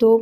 2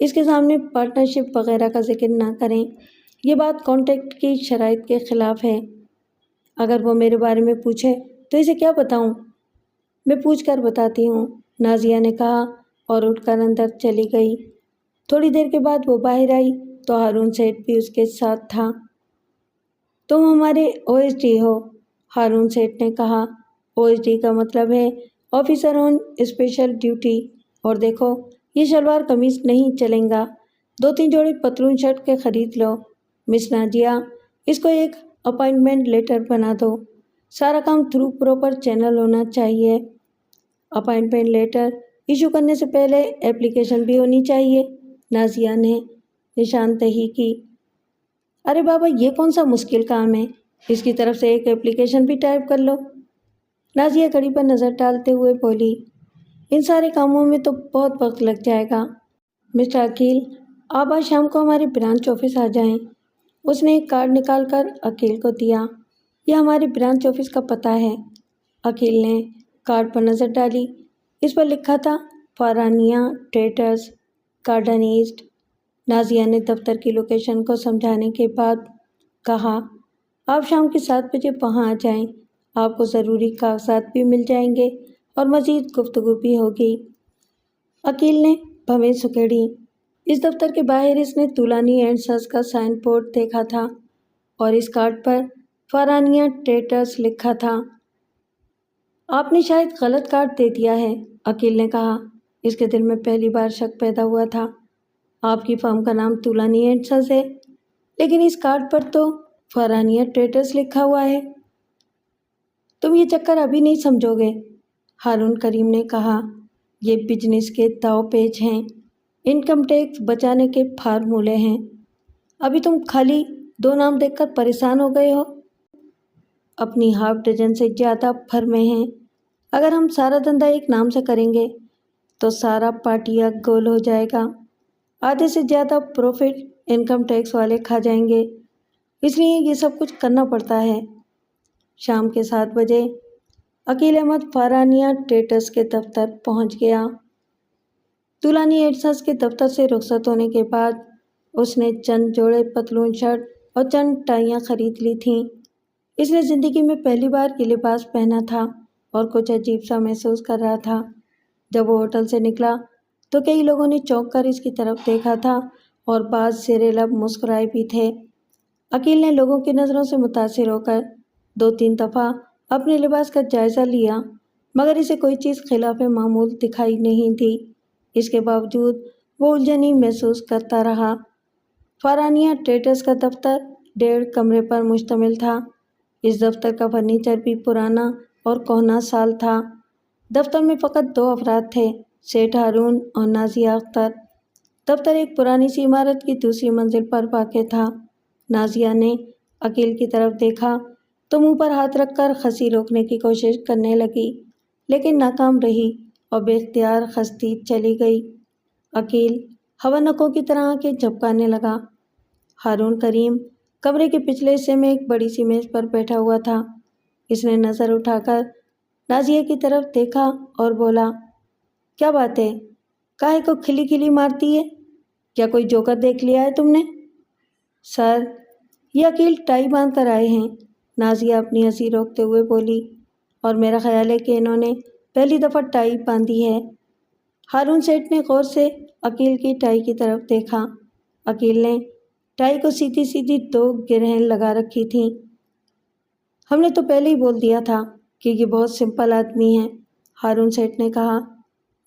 اس کے سامنے پارٹنرشپ وغیرہ کا ذکر نہ کریں، یہ بات کانٹریکٹ کی شرائط کے خلاف ہے۔ اگر وہ میرے بارے میں پوچھے تو اسے کیا بتاؤں؟ میں پوچھ کر بتاتی ہوں، نازیہ نے کہا اور اٹھ کر اندر چلی گئی۔ تھوڑی دیر کے بعد وہ باہر آئی تو ہارون سیٹھ بھی اس کے ساتھ تھا۔ تم ہمارے او ایس ڈی ہو، ہارون سیٹھ نے کہا۔ او ایس ڈی کا مطلب ہے آفیسر آن اسپیشل ڈیوٹی، اور دیکھو یہ شلوار قمیص نہیں چلیں گا، 2-3 جوڑے پتلون شرٹ کے خرید لو۔ مس نازیہ، اس کو ایک اپائنٹمنٹ لیٹر بنا دو، سارا کام تھرو پراپر چینل ہونا چاہیے۔ اپائنٹمنٹ لیٹر ایشو کرنے سے پہلے اپلیکیشن بھی ہونی چاہیے، نازیہ نے نشاندہی کی۔ ارے بابا، یہ کون سا مشکل کام ہے، اس کی طرف سے ایک اپلیکیشن بھی ٹائپ کر لو، نازیہ گھڑی پر نظر ڈالتے ہوئے بولی۔ ان سارے کاموں میں تو بہت وقت لگ جائے گا۔ مسٹر عقیل، آپ آج شام کو ہمارے برانچ آفس آ جائیں۔ اس نے ایک کارڈ نکال کر عقیل کو دیا۔ یہ ہمارے برانچ آفس کا پتہ ہے۔ عقیل نے کارڈ پر نظر ڈالی۔ اس پر لکھا تھا فارانیہ ٹریڈرز، گارڈن ایسٹ۔ نازیہ نے دفتر کی لوکیشن کو سمجھانے کے بعد کہا، آپ شام کے 7 بجے وہاں آ جائیں، آپ کو ضروری کاغذات بھی مل جائیں گے اور مزید گفتگو بھی ہوگی۔ عقیل نے بھویں سکیڑی۔ اس دفتر کے باہر اس نے طولانی اینڈ سنس کا سائن بورڈ دیکھا تھا اور اس کارڈ پر فارانیہ ٹریڈرز لکھا تھا۔ آپ نے شاید غلط کارڈ دے دیا ہے، عقیل نے کہا۔ اس کے دل میں پہلی بار شک پیدا ہوا تھا۔ آپ کی فرم کا نام طولانی اینڈ سنس ہے، لیکن اس کارڈ پر تو فارانیہ ٹریڈرز لکھا ہوا ہے۔ تم یہ چکر ابھی نہیں سمجھو گے، ہارون کریم نے کہا۔ یہ بزنس کے داؤ پیچ ہیں، انکم ٹیکس بچانے کے فارمولے ہیں۔ ابھی تم خالی 2 نام دیکھ کر پریشان ہو گئے ہو؟ اپنی ½ ڈزن سے زیادہ فرمیں ہیں۔ اگر ہم سارا دھندا ایک نام سے کریں گے تو سارا پاٹیا گول ہو جائے گا، آدھے سے زیادہ پروفٹ انکم ٹیکس والے کھا جائیں گے، اس لیے یہ سب کچھ کرنا پڑتا ہے۔ شام کے 7 بجے عقیل احمد فارانیہ ٹریڈرز کے دفتر پہنچ گیا۔ طولانی اینڈ سنس کے دفتر سے رخصت ہونے کے بعد اس نے چند جوڑے پتلون شرٹ اور چند ٹائیاں خرید لی تھیں۔ اس نے زندگی میں پہلی بار یہ لباس پہنا تھا اور کچھ عجیب سا محسوس کر رہا تھا۔ جب وہ ہوٹل سے نکلا تو کئی لوگوں نے چونک کر اس کی طرف دیکھا تھا اور بعض زیر لب مسکرائے بھی تھے۔ عقیل نے لوگوں کی نظروں سے متاثر ہو کر 2-3 دفعہ اپنے لباس کا جائزہ لیا، مگر اسے کوئی چیز خلاف معمول دکھائی نہیں دی۔ اس کے باوجود وہ الجھن ہی محسوس کرتا رہا۔ فارانیہ ٹریڈرز کا دفتر 1.5 کمرے پر مشتمل تھا۔ اس دفتر کا فرنیچر بھی پرانا اور کہنا سال تھا۔ دفتر میں فقط 2 افراد تھے، سیٹھ ہارون اور نازیہ اختر۔ دفتر ایک پرانی سی عمارت کی دوسری منزل پر واقع تھا۔ نازیہ نے عقیل کی طرف دیکھا تو منہ پر ہاتھ رکھ کر ہنسی روکنے کی کوشش کرنے لگی، لیکن ناکام رہی اور بے اختیار ہنستی چلی گئی۔ عقیل ہونکوں کی طرح آنکھیں جھپکانے لگا۔ ہارون کریم کمرے کے پچھلے حصے میں ایک بڑی سی میز پر بیٹھا ہوا تھا۔ اس نے نظر اٹھا کر نازیہ کی طرف دیکھا اور بولا، کیا بات ہے، کاہے کو کھلی کھلی مارتی ہے؟ کیا کوئی جوکر دیکھ لیا ہے تم نے؟ سر، یہ عقیل ٹائی باندھ کر آئے ہیں، نازیہ اپنی ہنسی روکتے ہوئے بولی، اور میرا خیال ہے کہ انہوں نے پہلی دفعہ ٹائی باندھی ہے۔ ہارون سیٹھ نے غور سے عقیل کی ٹائی کی طرف دیکھا۔ عقیل نے ٹائی کو سیدھی سیدھی 2 گرہیں لگا رکھی تھیں۔ ہم نے تو پہلے ہی بول دیا تھا کہ یہ بہت سمپل آدمی ہے، ہارون سیٹھ نے کہا۔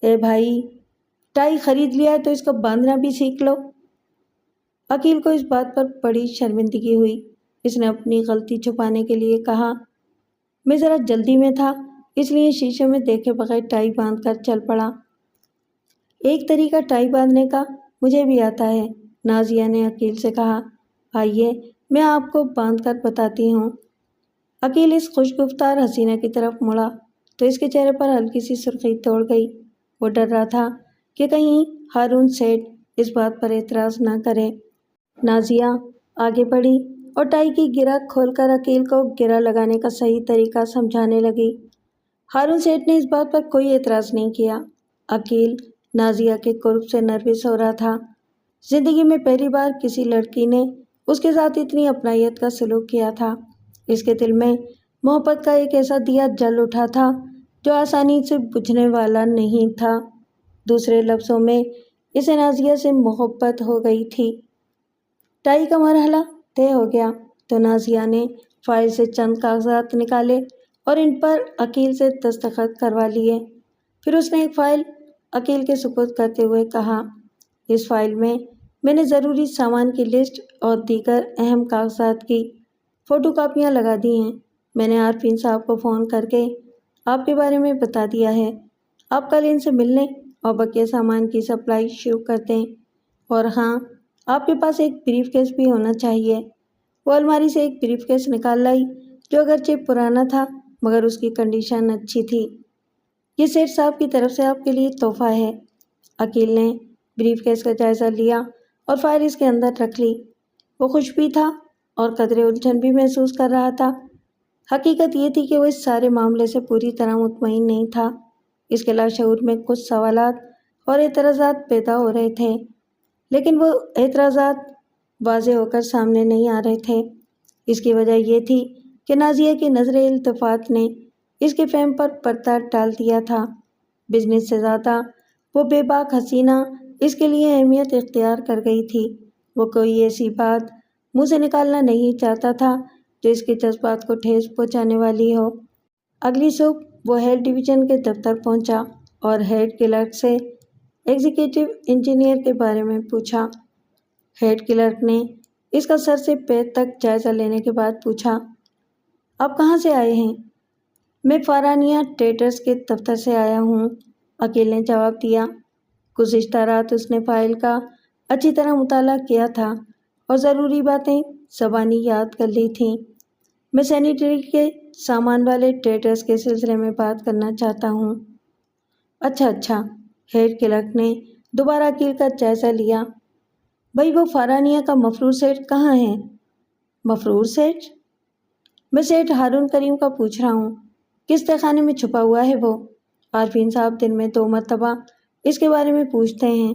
اے بھائی، ٹائی خرید لیا ہے تو اس کو باندھنا بھی سیکھ لو۔ عقیل کو اس بات پر بڑی شرمندگی ہوئی۔ اس نے اپنی غلطی چھپانے کے لیے کہا، میں ذرا جلدی میں تھا، اس لیے شیشے میں دیکھے بغیر ٹائی باندھ کر چل پڑا۔ ایک طریقہ ٹائی باندھنے کا مجھے بھی آتا ہے، نازیہ نے عقیل سے کہا، آئیے میں آپ کو باندھ کر بتاتی ہوں۔ عقیل اس خوش گفتار حسینہ کی طرف مڑا تو اس کے چہرے پر ہلکی سی سرخی دوڑ گئی۔ وہ ڈر رہا تھا کہ کہیں ہارون سیٹھ اس بات پر اعتراض نہ کرے۔ نازیہ آگے بڑھی اور ٹائی کی گرہ کھول کر عقیل کو گرہ لگانے کا صحیح طریقہ سمجھانے لگی۔ ہارون سیٹھ نے اس بات پر کوئی اعتراض نہیں کیا۔ عقیل نازیہ کے قرب سے نروس ہو رہا تھا زندگی میں پہلی بار کسی لڑکی نے اس کے ساتھ اتنی اپنائیت کا سلوک کیا تھا۔ اس کے دل میں محبت کا ایک ایسا دیا جل اٹھا تھا جو آسانی سے بجھنے والا نہیں تھا۔ دوسرے لفظوں میں اسے نازیہ سے محبت ہو گئی تھی۔ ٹائی کا مرحلہ طے ہو گیا تو نازیہ نے فائل سے چند کاغذات نکالے اور ان پر عقیل سے دستخط کروا لیے۔ پھر اس نے ایک فائل عقیل کے سپرد کرتے ہوئے کہا، اس فائل میں نے ضروری سامان کی لسٹ اور دیگر اہم کاغذات کی فوٹو کاپیاں لگا دی ہیں۔ میں نے عارفین صاحب کو فون کر کے آپ کے بارے میں بتا دیا ہے۔ آپ کل ان سے ملنے اور بقیہ سامان کی سپلائی شروع کر دیں۔ اور ہاں، آپ کے پاس ایک بریف کیس بھی ہونا چاہیے۔ وہ الماری سے ایک بریف کیس نکال لائی جو اگرچہ پرانا تھا مگر اس کی کنڈیشن اچھی تھی۔ یہ سیٹھ صاحب کی طرف سے آپ کے لیے تحفہ ہے۔ عقیل نے بریف کیس کا جائزہ لیا اور فائل اس کے اندر رکھ لی۔ وہ خوش بھی تھا اور قدرے الجھن بھی محسوس کر رہا تھا۔ حقیقت یہ تھی کہ وہ اس سارے معاملے سے پوری طرح مطمئن نہیں تھا۔ اس کے لاشعور میں کچھ سوالات اور اعتراضات پیدا ہو رہے تھے، لیکن وہ اعتراضات واضح ہو کر سامنے نہیں آ رہے تھے۔ اس کی وجہ یہ تھی کہ نازیہ کی نظر التفات نے اس کے فہم پر پردہ ڈال دیا تھا۔ بزنس سے زیادہ وہ بے باک حسینہ اس کے لیے اہمیت اختیار کر گئی تھی۔ وہ کوئی ایسی بات منہ سے نکالنا نہیں چاہتا تھا جو اس کے جذبات کو ٹھیس پہنچانے والی ہو۔ اگلی صبح وہ ہیڈ ڈویژن کے دفتر پہنچا اور ہیڈ کلرک سے ایگزیکٹو انجینئر کے بارے میں پوچھا۔ ہیڈ کلرک نے اس کا سر سے پیر تک جائزہ لینے کے بعد پوچھا، آپ کہاں سے آئے ہیں؟ میں فارانیہ ٹریڈرز کے دفتر سے آیا ہوں، عقیل نے جواب دیا۔ گزشتہ رات اس نے فائل کا اچھی طرح مطالعہ کیا تھا اور ضروری باتیں زبانی یاد کر لی تھیں۔ میں سینیٹری کے سامان والے ٹریڈرز کے سلسلے میں بات کرنا چاہتا ہوں۔ اچھا، ہیڈ کلرک نے دوبارہ عقیل کا جائزہ لیا۔ بھائی وہ فارانیہ کا مفرور سیٹ کہاں ہے؟ مفرور سیٹ؟ میں سیٹ ہارون کریم کا پوچھ رہا ہوں، کس تہخانے میں چھپا ہوا ہے وہ؟ عارفین صاحب دن میں 2 مرتبہ اس کے بارے میں پوچھتے ہیں۔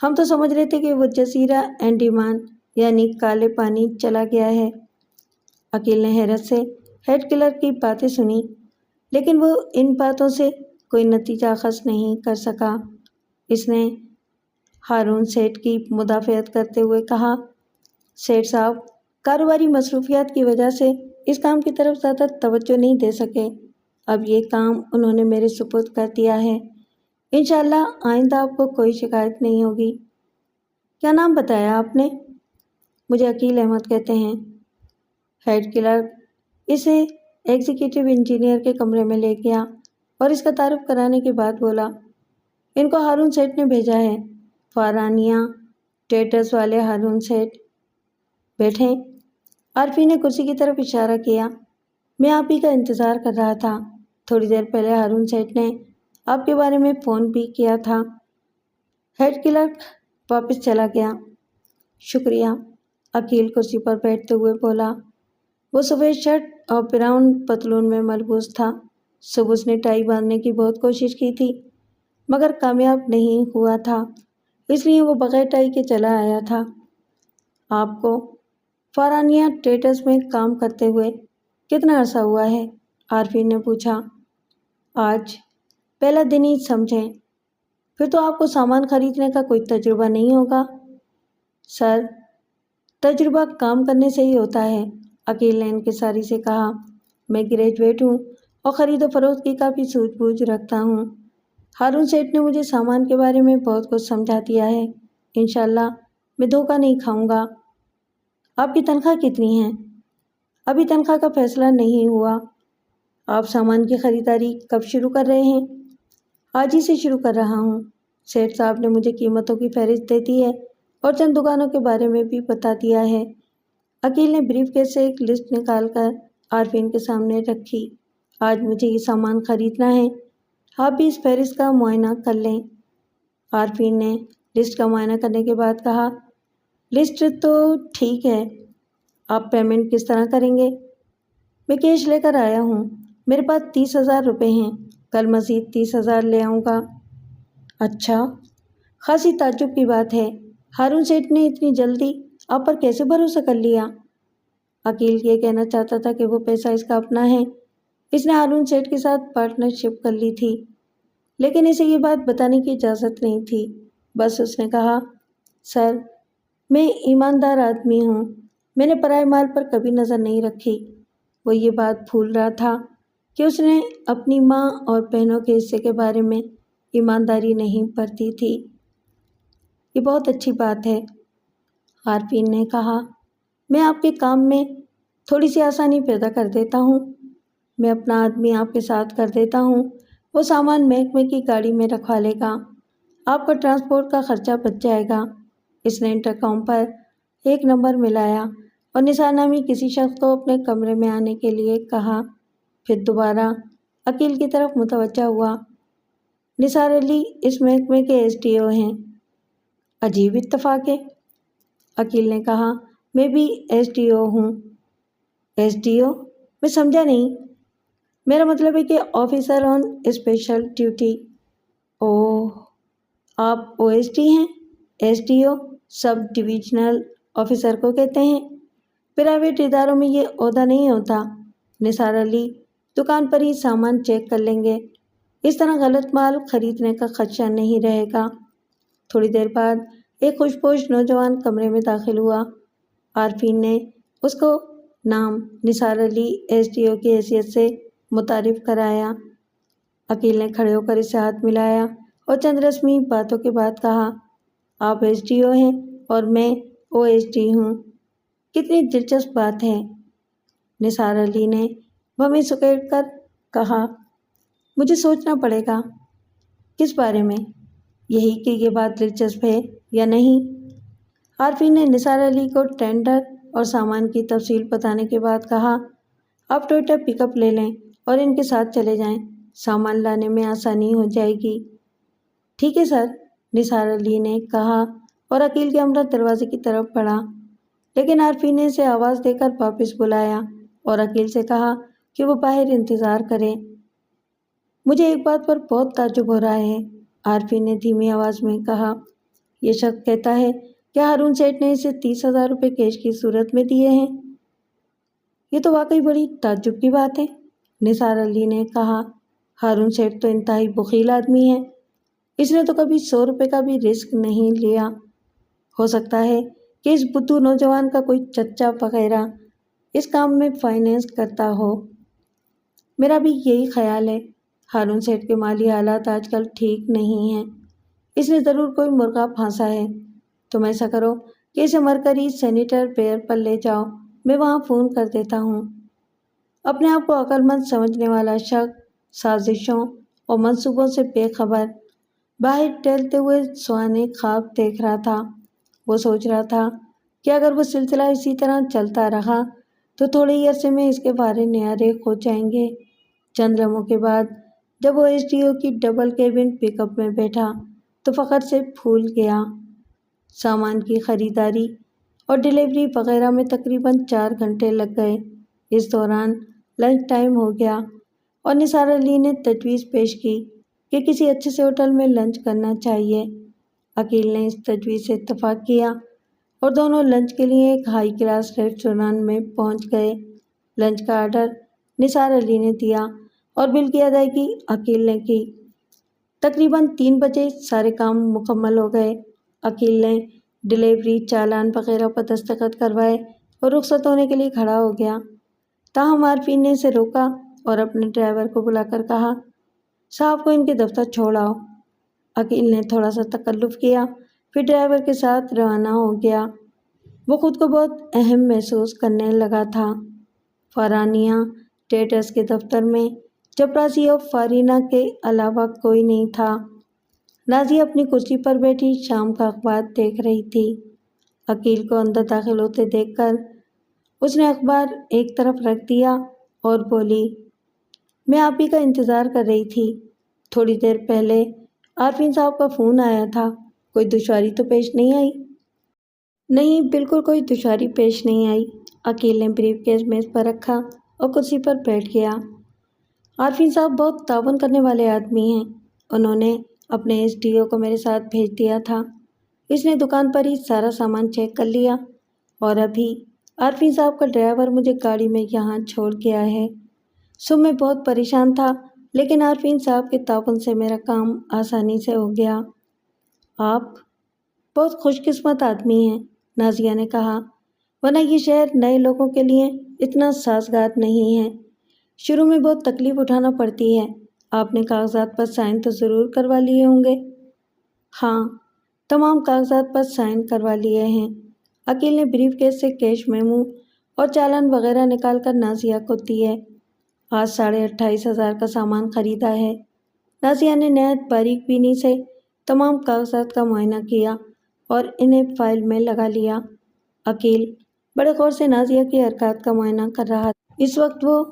ہم تو سمجھ رہے تھے کہ وہ جزیرہ انڈیمان یعنی کالے پانی چلا گیا ہے۔ عقیل نے حیرت سے ہیڈ کلرک کی باتیں سنی، لیکن وہ ان باتوں سے کوئی نتیجہ اخذ نہیں کر سکا۔ اس نے ہارون سیٹ کی مدافعت کرتے ہوئے کہا، سیٹھ صاحب کاروباری مصروفیات کی وجہ سے اس کام کی طرف زیادہ توجہ نہیں دے سکے۔ اب یہ کام انہوں نے میرے سپرد کر دیا ہے۔ انشاءاللہ آئندہ آپ کو کوئی شکایت نہیں ہوگی۔ کیا نام بتایا آپ نے؟ مجھے عقیل احمد کہتے ہیں۔ ہیڈ کلرک اسے ایگزیکٹو انجینئر کے کمرے میں لے گیا اور اس کا تعارف کرانے کے بعد بولا، ان کو ہارون سیٹ نے بھیجا ہے، فارانیہ ٹریڈرز والے ہارون سیٹ۔ بیٹھیں۔ عارفین نے کرسی کی طرف اشارہ کیا۔ میں آپ ہی کا انتظار کر رہا تھا۔ تھوڑی دیر پہلے ہارون سیٹ نے آپ کے بارے میں فون بھی کیا تھا۔ ہیڈ کلرک واپس چلا گیا۔ شکریہ، عقیل کرسی پر بیٹھتے ہوئے بولا۔ وہ سفید شرٹ اور براؤن پتلون میں ملبوس تھا۔ صبح اس نے ٹائی باندھنے کی بہت کوشش کی تھی مگر کامیاب نہیں ہوا تھا، اس لیے وہ بغیر ٹائی کے چلا آیا تھا۔ آپ کو فارانیہ ٹریڈرز میں کام کرتے ہوئے کتنا عرصہ ہوا ہے؟ عارفین نے پوچھا۔ آج پہلا دن ہی سمجھیں۔ پھر تو آپ کو سامان خریدنے کا کوئی تجربہ نہیں ہوگا؟ سر، تجربہ کام کرنے سے ہی ہوتا ہے، عقیل نے انکساری سے کہا۔ میں گریجویٹ ہوں اور خرید و فروخت کی کافی سوجھ بوجھ رکھتا ہوں۔ ہارون سیٹ نے مجھے سامان کے بارے میں بہت کچھ سمجھا دیا ہے۔ انشاءاللہ میں دھوکہ نہیں کھاؤں گا۔ آپ کی تنخواہ کتنی ہے؟ ابھی تنخواہ کا فیصلہ نہیں ہوا۔ آپ سامان کی خریداری کب شروع کر رہے ہیں؟ آج ہی سے شروع کر رہا ہوں۔ سیٹھ صاحب نے مجھے قیمتوں کی فہرست دے دی ہے اور چند دکانوں کے بارے میں بھی بتا دیا ہے۔ عقیل نے بریف کیس سے ایک لسٹ نکال کر عارفین کے سامنے رکھی۔ آج مجھے یہ سامان خریدنا ہے، آپ بھی اس فہرست کا معائنہ کر لیں۔ عارفین نے لسٹ کا معائنہ کرنے کے بعد کہا، لسٹ تو ٹھیک ہے، آپ پیمنٹ کس طرح کریں گے؟ میں کیش لے کر آیا ہوں، میرے پاس 30,000 روپے ہیں، کل مزید 30,000 لے آؤں گا۔ اچھا، خاصی تعجب کی بات ہے، ہارون سیٹھ نے اتنی جلدی آپ پر کیسے بھروسہ کر لیا؟ عقیل یہ کہنا چاہتا تھا کہ وہ پیسہ اس کا اپنا ہے، اس نے ہارون سیٹھ کے ساتھ پارٹنرشپ کر لی تھی، لیکن اسے یہ بات بتانے کی اجازت نہیں تھی۔ بس اس نے کہا، سر، میں ایماندار آدمی ہوں، میں نے پرائے مال پر کبھی نظر نہیں رکھی۔ وہ یہ بات بھول رہا تھا کہ اس نے اپنی ماں اور بہنوں کے حصے کے بارے میں ایمانداری نہیں برتی تھی۔ یہ بہت اچھی بات ہے، عارفین نے کہا، میں آپ کے کام میں تھوڑی سی آسانی پیدا کر دیتا ہوں، میں اپنا آدمی آپ کے ساتھ کر دیتا ہوں، وہ سامان محکمے کی گاڑی میں رکھوا لے گا، آپ کا ٹرانسپورٹ کا خرچہ بچ جائے گا۔ اس نے انٹرکام پر ایک نمبر ملایا اور نثار نامی کسی شخص کو اپنے کمرے میں آنے کے لیے کہا، پھر دوبارہ عقیل کی طرف متوجہ ہوا۔ نثار علی اس محکمے کے SDO ہیں۔ عجیب اتفاق ہے، عقیل نے کہا، میں بھی SDO ہوں۔ SDO؟ میں سمجھا نہیں۔ میرا مطلب ہے کہ آفیسر آن اسپیشل ڈیوٹی۔ اوہ، آپ OSD ہیں؟ SDO سب ڈویژنل آفیسر کو کہتے ہیں، پرائیویٹ اداروں میں یہ عہدہ نہیں ہوتا۔ نثار علی دکان پر ہی سامان چیک کر لیں گے، اس طرح غلط مال خریدنے کا خدشہ نہیں رہے گا۔ تھوڑی دیر بعد ایک خوش پوش نوجوان کمرے میں داخل ہوا۔ عارفین نے اس کو نام نثار علی SDO کی حیثیت سے متعارف کرایا۔ عقیل نے کھڑے ہو کر اس سے ہاتھ ملایا اور چند رسمی باتوں کے بعد کہا، آپ SDO ہیں اور میں OSD ہوں، کتنی دلچسپ بات ہے۔ نثار علی نے بھویں سکیڑ کر کہا، مجھے سوچنا پڑے گا۔ کس بارے میں؟ یہی کہ یہ بات دلچسپ ہے یا نہیں۔ عارفین نے نثار علی کو ٹینڈر اور سامان کی تفصیل بتانے کے بعد کہا، آپ ٹویوٹا پک اپ لے لیں اور ان کے ساتھ چلے جائیں، سامان لانے میں آسانی ہو جائے گی۔ ٹھیک ہے سر، نثار علی نے کہا اور عقیل کے ہمراہ دروازے کی طرف بڑھا، لیکن عارفین نے اسے آواز دے کر واپس بلایا اور عقیل سے کہا کہ وہ باہر انتظار کرے۔ مجھے ایک بات پر بہت تعجب ہو رہا ہے، عارفین نے دھیمی آواز میں کہا، یہ شخص کہتا ہے کہ ہارون سیٹھ نے اسے 30,000 روپے کیش کی صورت میں دیے ہیں۔ یہ تو واقعی بڑی تعجب کی بات ہے، نثار علی نے کہا، ہارون سیٹھ تو انتہائی بخیل آدمی ہے، اس نے تو کبھی 100 روپے کا بھی رسک نہیں لیا۔ ہو سکتا ہے کہ اس بدھو نوجوان کا کوئی چچا وغیرہ اس کام میں فائنینس کرتا ہو۔ میرا بھی یہی خیال ہے، ہارون سیٹھ کے مالی حالات آج کل ٹھیک نہیں ہیں، اس نے ضرور کوئی مرغا پھانسا ہے۔ تم ایسا کرو کہ اسے مرکری سینیٹر پیئر پر لے جاؤ، میں وہاں فون کر دیتا ہوں۔ اپنے آپ کو عقل مند سمجھنے والا شخص سازشوں اور منصوبوں سے بے خبر باہر ٹہلتے ہوئے سہانے خواب دیکھ رہا تھا۔ وہ سوچ رہا تھا کہ اگر وہ سلسلہ اسی طرح چلتا رہا تو تھوڑے ہی عرصے میں اس کے بارے نعرے ہو جائیں گے۔ چند لمحوں کے بعد جب وہ SDO کی ڈبل کیبن پک اپ میں بیٹھا تو فخر سے پھول گیا۔ سامان کی خریداری اور ڈیلیوری وغیرہ میں تقریباً 4 گھنٹے لگ گئے۔ اس دوران لنچ ٹائم ہو گیا اور نثار علی نے تجویز پیش کی کہ کسی اچھے سے ہوٹل میں لنچ کرنا چاہیے۔ عقیل نے اس تجویز سے اتفاق کیا اور دونوں لنچ کے لیے ایک ہائی کلاس ریسٹورانٹ میں پہنچ گئے۔ لنچ کا آرڈر نثار علی نے دیا اور بل کی ادائیگی عقیل نے کی۔ تقریباً 3 بجے سارے کام مکمل ہو گئے۔ عقیل نے ڈیلیوری چالان وغیرہ پر دستخط کروائے اور رخصت ہونے کے لیے کھڑا ہو گیا۔ تاہم عارفین نے اسے روکا اور اپنے ڈرائیور کو بلا کر کہا، صاحب کو ان کے دفتر چھوڑ آؤ۔ عقیل نے تھوڑا سا تکلف کیا، پھر ڈرائیور کے ساتھ روانہ ہو گیا۔ وہ خود کو بہت اہم محسوس کرنے لگا تھا۔ فارانیہ ٹریڈرز کے دفتر میں چپراسی اور فارینہ کے علاوہ کوئی نہیں تھا۔ نازیہ اپنی کرسی پر بیٹھی شام کا اخبار دیکھ رہی تھی۔ عقیل کو اندر داخل ہوتے دیکھ کر اس نے اخبار ایک طرف رکھ دیا اور بولی، میں آپ ہی کا انتظار کر رہی تھی، تھوڑی دیر پہلے عارفین صاحب کا فون آیا تھا، کوئی دشواری تو پیش نہیں آئی؟ نہیں، بالکل کوئی دشواری پیش نہیں آئی۔ عقیل نے بریف کیس میز پر رکھا اور کرسی پر بیٹھ گیا۔ عارفین صاحب بہت تعاون کرنے والے آدمی ہیں، انہوں نے اپنے SDO کو میرے ساتھ بھیج دیا تھا، اس نے دکان پر ہی سارا سامان چیک کر لیا اور ابھی عارفین صاحب کا ڈرائیور مجھے گاڑی میں یہاں چھوڑ کے آیا ہے۔ صبح میں بہت پریشان تھا لیکن عارفین صاحب کے تعاون سے میرا کام آسانی سے ہو گیا۔ آپ بہت خوش قسمت آدمی ہیں، نازیہ نے کہا، ورنہ یہ شہر نئے لوگوں کے لیے اتنا سازگار نہیں ہے۔ شروع میں بہت تکلیف اٹھانا پڑتی ہے۔ آپ نے کاغذات پر سائن تو ضرور کروا لیے ہوں گے؟ ہاں، تمام کاغذات پر سائن کروا لیے ہیں۔ عقیل نے بریف کیس سے کیش میمو اور چالان وغیرہ نکال کر نازیہ کو دیے۔ آج 28,500 کا سامان خریدا ہے۔ نازیہ نے نہایت باریک بینی سے تمام کاغذات کا معائنہ کیا اور انہیں فائل میں لگا لیا۔ عقیل بڑے غور سے نازیہ کی حرکات کا معائنہ کر رہا تھا۔ اس وقت وہ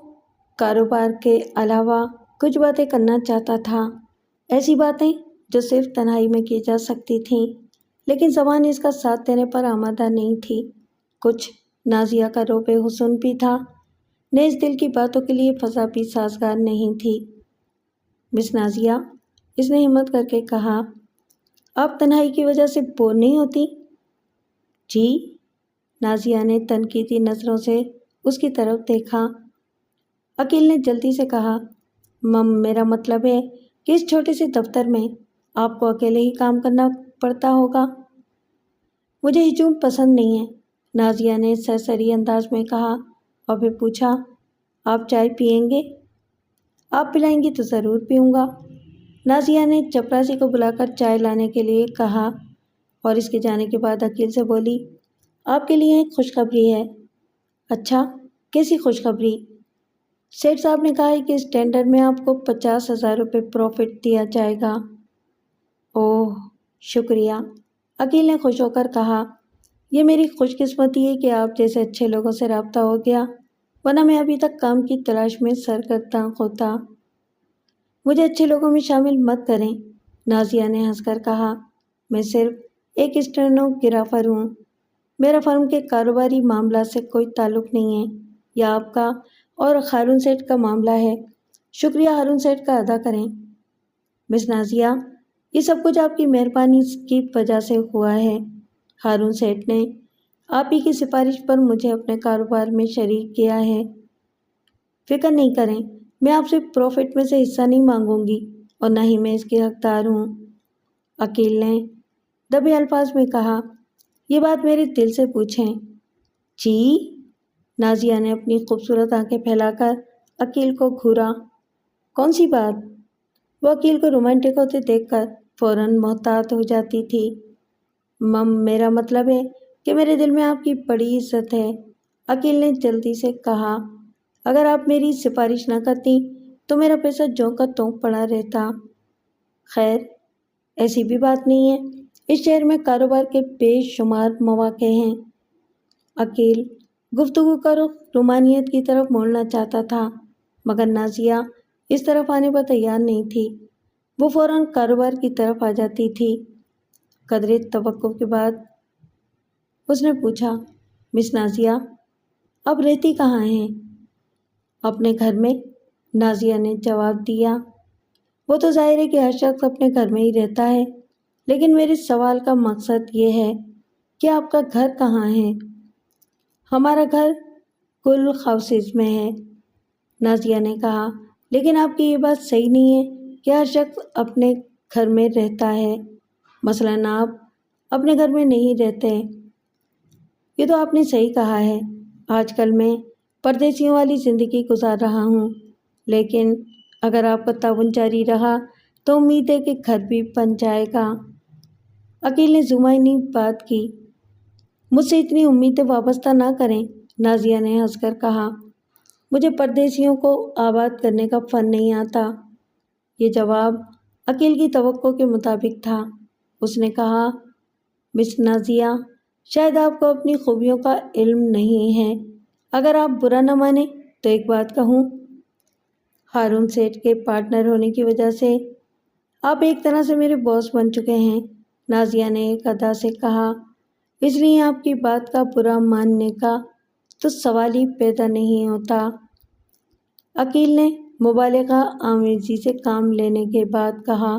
کاروبار کے علاوہ کچھ باتیں کرنا چاہتا تھا، ایسی باتیں جو صرف تنہائی میں کی جا سکتی تھیں، لیکن زبان اس کا ساتھ دینے پر آمادہ نہیں تھی۔ کچھ نازیہ کا روب حسن بھی تھا، نیز دل کی باتوں کے لیے فضا بھی سازگار نہیں تھی۔ مس نازیہ، اس نے ہمت کر کے کہا، آپ تنہائی کی وجہ سے بور نہیں ہوتی؟ جی؟ نازیہ نے تنقیدی نظروں سے اس کی طرف دیکھا۔ عقیل نے جلدی سے کہا، میرا مطلب ہے کہ اس چھوٹے سے دفتر میں آپ کو اکیلے ہی کام کرنا پڑتا ہوگا۔ مجھے ہجوم پسند نہیں ہے، نازیہ نے سرسری انداز میں کہا اور پھر پوچھا، آپ چائے پئیں گے؟ آپ پلائیں گی تو ضرور پیوں گا۔ نازیہ نے چپراسی کو بلا کر چائے لانے کے لیے کہا اور اس کے جانے کے بعد عقیل سے بولی، آپ کے لیے ایک خوشخبری ہے۔ اچھا، کیسی خوشخبری؟ سیٹھ صاحب نے کہا ہے کہ اس ٹینڈر میں آپ کو 50,000 روپے پروفٹ دیا جائے گا۔ اوہ، شکریہ، عقیل نے خوش ہو کر کہا، یہ میری خوش قسمتی ہے کہ آپ جیسے اچھے لوگوں سے رابطہ ہو گیا، ورنہ میں ابھی تک کام کی تلاش میں سرگرداں ہوتا۔ مجھے اچھے لوگوں میں شامل مت کریں، نازیہ نے ہنس کر کہا، میں صرف ایک اسٹینوگرافر ہوں، میرا فرم کے کاروباری معاملات سے کوئی تعلق نہیں ہے۔ یہ آپ کا اور ہارون سیٹھ کا معاملہ ہے، شکریہ ہارون سیٹھ کا ادا کریں۔ مس نازیہ، یہ سب کچھ آپ کی مہربانی کی وجہ سے ہوا ہے۔ ہارون سیٹھ نے آپ ہی کی سفارش پر مجھے اپنے کاروبار میں شریک کیا ہے۔ فکر نہیں کریں، میں آپ سے پروفٹ میں سے حصہ نہیں مانگوں گی اور نہ ہی میں اس کی حقدار ہوں۔ عقیل نے دبے الفاظ میں کہا، یہ بات میرے دل سے پوچھیں۔ جی؟ نازیہ نے اپنی خوبصورت آنکھیں پھیلا کر عقیل کو گھورا۔ کون سی بات؟ وہ عقیل کو رومانٹک ہوتے دیکھ کر فوراً محتاط ہو جاتی تھی۔ میرا مطلب ہے کہ میرے دل میں آپ کی بڑی عزت ہے، عقیل نے جلدی سے کہا، اگر آپ میری سفارش نہ کرتی تو میرا پیسہ جوں کا توں پڑا رہتا۔ خیر، ایسی بھی بات نہیں ہے، اس شہر میں کاروبار کے بے شمار مواقع ہیں۔ عقیل گفتگو کا رخ رومانیت کی طرف موڑنا چاہتا تھا، مگر نازیہ اس طرف آنے پر تیار نہیں تھی۔ وہ فوراً کاروبار کی طرف آ جاتی تھی۔ قدرے توقف کے بعد اس نے پوچھا، مس نازیہ، اب رہتی کہاں ہیں؟ اپنے گھر میں، نازیہ نے جواب دیا۔ وہ تو ظاہر ہے کہ ہر شخص اپنے گھر میں ہی رہتا ہے، لیکن میرے سوال کا مقصد یہ ہے کہ آپ کا گھر کہاں ہے؟ ہمارا گھر کل ہاؤسز میں ہے، نازیہ نے کہا، لیکن آپ کی یہ بات صحیح نہیں ہے کہ ہر شخص اپنے گھر میں رہتا ہے۔ مثلاً آپ اپنے گھر میں نہیں رہتے۔ یہ تو آپ نے صحیح کہا ہے، آج کل میں پردیسیوں والی زندگی گزار رہا ہوں، لیکن اگر آپ کا تعاون جاری رہا تو امید ہے کہ گھر بھی بن جائے گا۔ عقیل نے زمینی بات کی، مجھ سے اتنی امیدیں وابستہ نہ کریں، نازیہ نے ہنس کر کہا، مجھے پردیسیوں کو آباد کرنے کا فن نہیں آتا۔ یہ جواب عقیل کی توقع کے مطابق تھا۔ اس نے کہا، مس نازیہ، شاید آپ کو اپنی خوبیوں کا علم نہیں ہے۔ اگر آپ برا نہ مانیں تو ایک بات کہوں، ہارون سیٹھ کے پارٹنر ہونے کی وجہ سے آپ ایک طرح سے میرے باس بن چکے ہیں، نازیہ نے ایک ادا سے کہا، اس لیے آپ کی بات کا برا ماننے کا تو سوال ہی پیدا نہیں ہوتا۔ عقیل نے مبالغہ آمیزی سے کام لینے کے بعد کہا،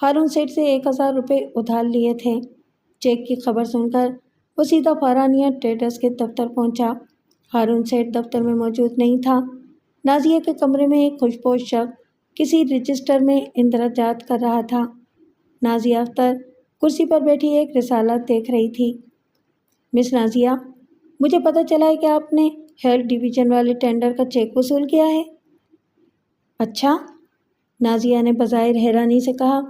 ہارون سیٹھ سے 1000 روپے ادھار لیے تھے۔ چیک کی خبر سن کر وہ سیدھا فارانیہ ٹریڈرز کے دفتر پہنچا۔ ہارون سیٹھ دفتر میں موجود نہیں تھا۔ نازیہ کے کمرے میں ایک خوشپوش شخص کسی رجسٹر میں اندراجات کر رہا تھا۔ نازیہ اختر کرسی پر بیٹھی ایک رسالہ دیکھ رہی تھی۔ مس نازیہ، مجھے پتہ چلا ہے کہ آپ نے ہیلتھ ڈویژن والے ٹینڈر کا چیک وصول کیا ہے۔ اچھا؟ نازیہ نے بظاہر حیرانی سے کہا،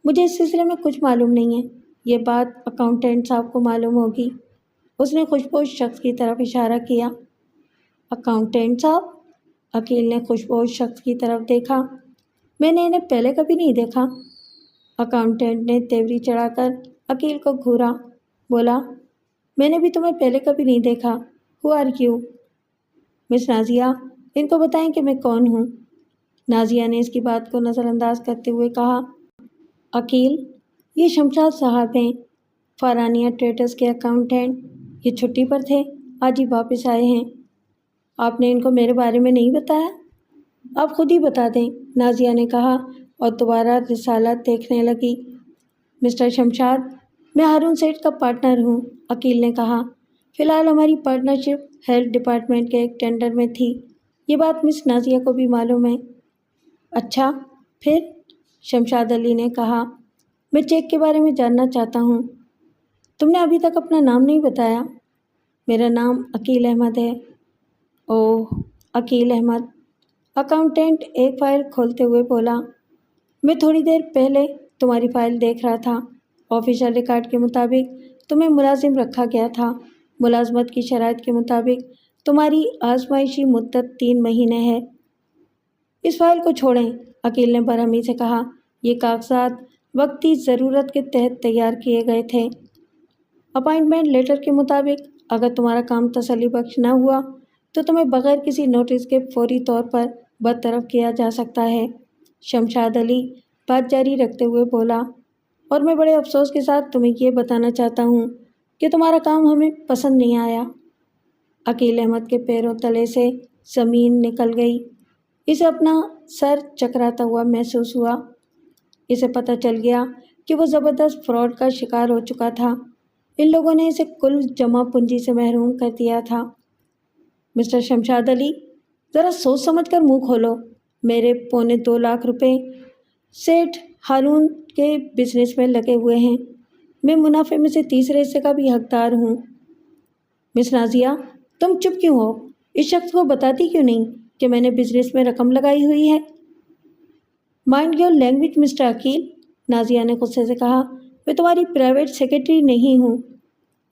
مجھے اس سلسلے میں کچھ معلوم نہیں ہے۔ یہ بات اکاؤنٹنٹ صاحب کو معلوم ہوگی۔ اس نے خوشپوش شخص کی طرف اشارہ کیا۔ اکاؤنٹنٹ صاحب؟ عقیل نے خوشپوش شخص کی طرف دیکھا۔ میں نے انہیں پہلے کبھی نہیں دیکھا۔ اکاؤنٹنٹ نے تیوری چڑھا کر عقیل کو گھورا، بولا، میں نے بھی تمہیں پہلے کبھی نہیں دیکھا۔ Who are you? Miss Nazia, ان کو بتائیں کہ میں کون ہوں۔ نازیہ نے اس کی بات کو نظر انداز کرتے ہوئے کہا، عقیل، یہ شمشاد صاحب ہیں، فارانیہ ٹریڈرز کے اکاؤنٹنٹ۔ یہ چھٹی پر تھے، آج ہی واپس آئے ہیں۔ آپ نے ان کو میرے بارے میں نہیں بتایا؟ آپ خود ہی بتا دیں، نازیہ نے کہا اور دوبارہ رسالہ دیکھنے لگی۔ مسٹر شمشاد، میں ہارون سیٹھ کا پارٹنر ہوں، عقیل نے کہا۔ فی الحال ہماری پارٹنرشپ ہیلتھ ڈپارٹمنٹ کے ایک ٹینڈر میں تھی۔ یہ بات مس نازیہ کو بھی معلوم ہے۔ اچھا، پھر؟ شمشاد علی نے کہا، میں چیک کے بارے میں جاننا چاہتا ہوں۔ تم نے ابھی تک اپنا نام نہیں بتایا۔ میرا نام عقیل احمد ہے۔ اوہ، عقیل احمد، اکاؤنٹنٹ ایک فائل کھولتے ہوئے بولا، میں تھوڑی دیر پہلے تمہاری فائل دیکھ رہا تھا۔ آفیشیل ریکارڈ کے مطابق تمہیں ملازم رکھا گیا تھا۔ ملازمت کی شرائط کے مطابق تمہاری آزمائشی مدت 3 مہینے ہے۔ اس فائل کو چھوڑیں، عقیل نے برہمی سے کہا، یہ کاغذات وقتی ضرورت کے تحت تیار کیے گئے تھے۔ اپائنٹمنٹ لیٹر کے مطابق اگر تمہارا کام تسلی بخش نہ ہوا تو تمہیں بغیر کسی نوٹس کے فوری طور پر برطرف کیا جا سکتا ہے۔ شمشاد علی بات جاری رکھتے ہوئے بولا، اور میں بڑے افسوس کے ساتھ تمہیں یہ بتانا چاہتا ہوں کہ تمہارا کام ہمیں پسند نہیں آیا۔ عقیل احمد کے پیروں تلے سے زمین نکل گئی۔ اسے اپنا سر چکراتا ہوا محسوس ہوا۔ اسے پتہ چل گیا کہ وہ زبردست فراڈ کا شکار ہو چکا تھا۔ ان لوگوں نے اسے کل جمع پونجی سے محروم کر دیا تھا۔ مسٹر شمشاد علی، ذرا سوچ سمجھ کر منہ کھولو۔ میرے 2.25 لاکھ روپے سیٹھ ہارون کے بزنس میں لگے ہوئے ہیں۔ میں منافع میں سے تیسرے حصے کا بھی حقدار ہوں۔ مس نازیہ، تم چپ کیوں ہو؟ اس شخص کو بتاتی کیوں نہیں کہ میں نے بزنس میں رقم لگائی ہوئی ہے؟ Mind your language mister Aqeel, Nazia نے غصے سے کہا، میں تمہاری پرائیویٹ سیکرٹری نہیں ہوں۔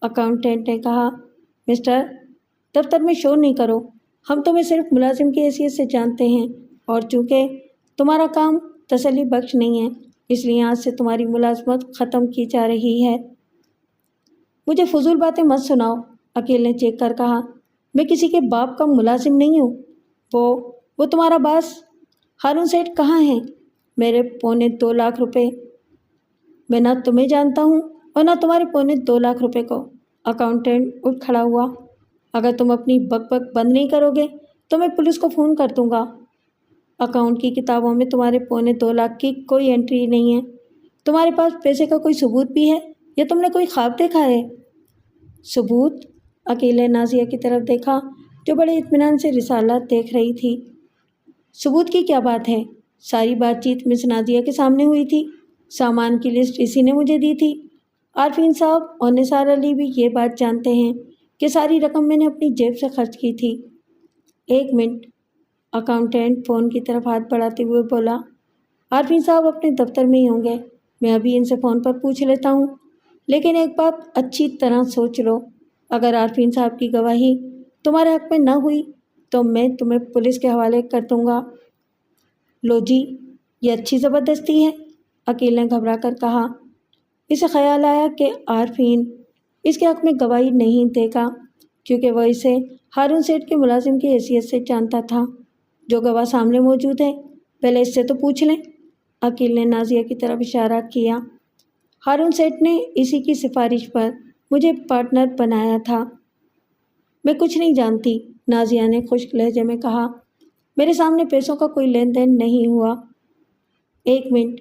اکاؤنٹنٹ نے کہا، مسٹر، دفتر میں شور نہیں کرو۔ ہم تمہیں صرف ملازم کی حیثیت سے جانتے ہیں، اور چونکہ تمہارا کام تسلی بخش نہیں ہے، اس لیے آج سے تمہاری ملازمت ختم کی جا رہی ہے۔ مجھے فضول باتیں مت سناؤ، عقیل نے چیخ کر کہا، میں کسی کے باپ کا ملازم نہیں ہوں۔ وہ تمہارا باس ہارون سیٹھ کہاں ہیں؟ میرے 2.25 لاکھ روپے۔ میں نہ تمہیں جانتا ہوں اور نہ تمہارے 2.25 لاکھ روپے کو۔ اکاؤنٹنٹ اٹھ کھڑا ہوا، اگر تم اپنی بک بک بند نہیں کرو گے تو میں پولیس کو فون کر دوں گا۔ اکاؤنٹ کی کتابوں میں تمہارے 2.25 لاکھ کی کوئی انٹری نہیں ہے۔ تمہارے پاس پیسے کا کوئی ثبوت بھی ہے یا تم نے کوئی خواب دیکھا ہے؟ ثبوت؟ عقیل نے نازیہ کی طرف دیکھا جو بڑے اطمینان سے رسالہ دیکھ رہی تھی۔ ثبوت کی کیا بات ہے؟ ساری بات چیت مس نازیہ کے سامنے ہوئی تھی۔ سامان کی لسٹ اسی نے مجھے دی تھی۔ عارفین صاحب اور نثار علی بھی یہ بات جانتے ہیں کہ ساری رقم میں نے اپنی جیب سے خرچ کی تھی۔ 1 منٹ، اکاؤنٹنٹ فون کی طرف ہاتھ بڑھاتے ہوئے بولا، عارفین صاحب اپنے دفتر میں ہی ہوں گے، میں ابھی ان سے فون پر پوچھ لیتا ہوں۔ لیکن ایک بات اچھی طرح سوچ لو، اگر عارفین صاحب کی گواہی تمہارے حق میں نہ ہوئی تو میں تمہیں پولیس کے حوالے کر دوں گا۔ لو جی، یہ اچھی زبردستی ہے، عقیل نے گھبرا کر کہا۔ اسے خیال آیا کہ عارفین اس کے حق میں گواہی نہیں دے گا، کیونکہ وہ اسے ہارون سیٹھ کے ملازم کی حیثیت سے جانتا تھا۔ جو گواہ سامنے موجود ہے، پہلے اس سے تو پوچھ لیں۔ عقیل نے نازیہ کی طرف اشارہ کیا۔ ہارون سیٹھ نے اسی کی سفارش پر مجھے پارٹنر بنایا تھا۔ میں کچھ نہیں جانتی، نازیہ نے خشک لہجے میں کہا، میرے سامنے پیسوں کا کوئی لین دین نہیں ہوا۔ 1 منٹ،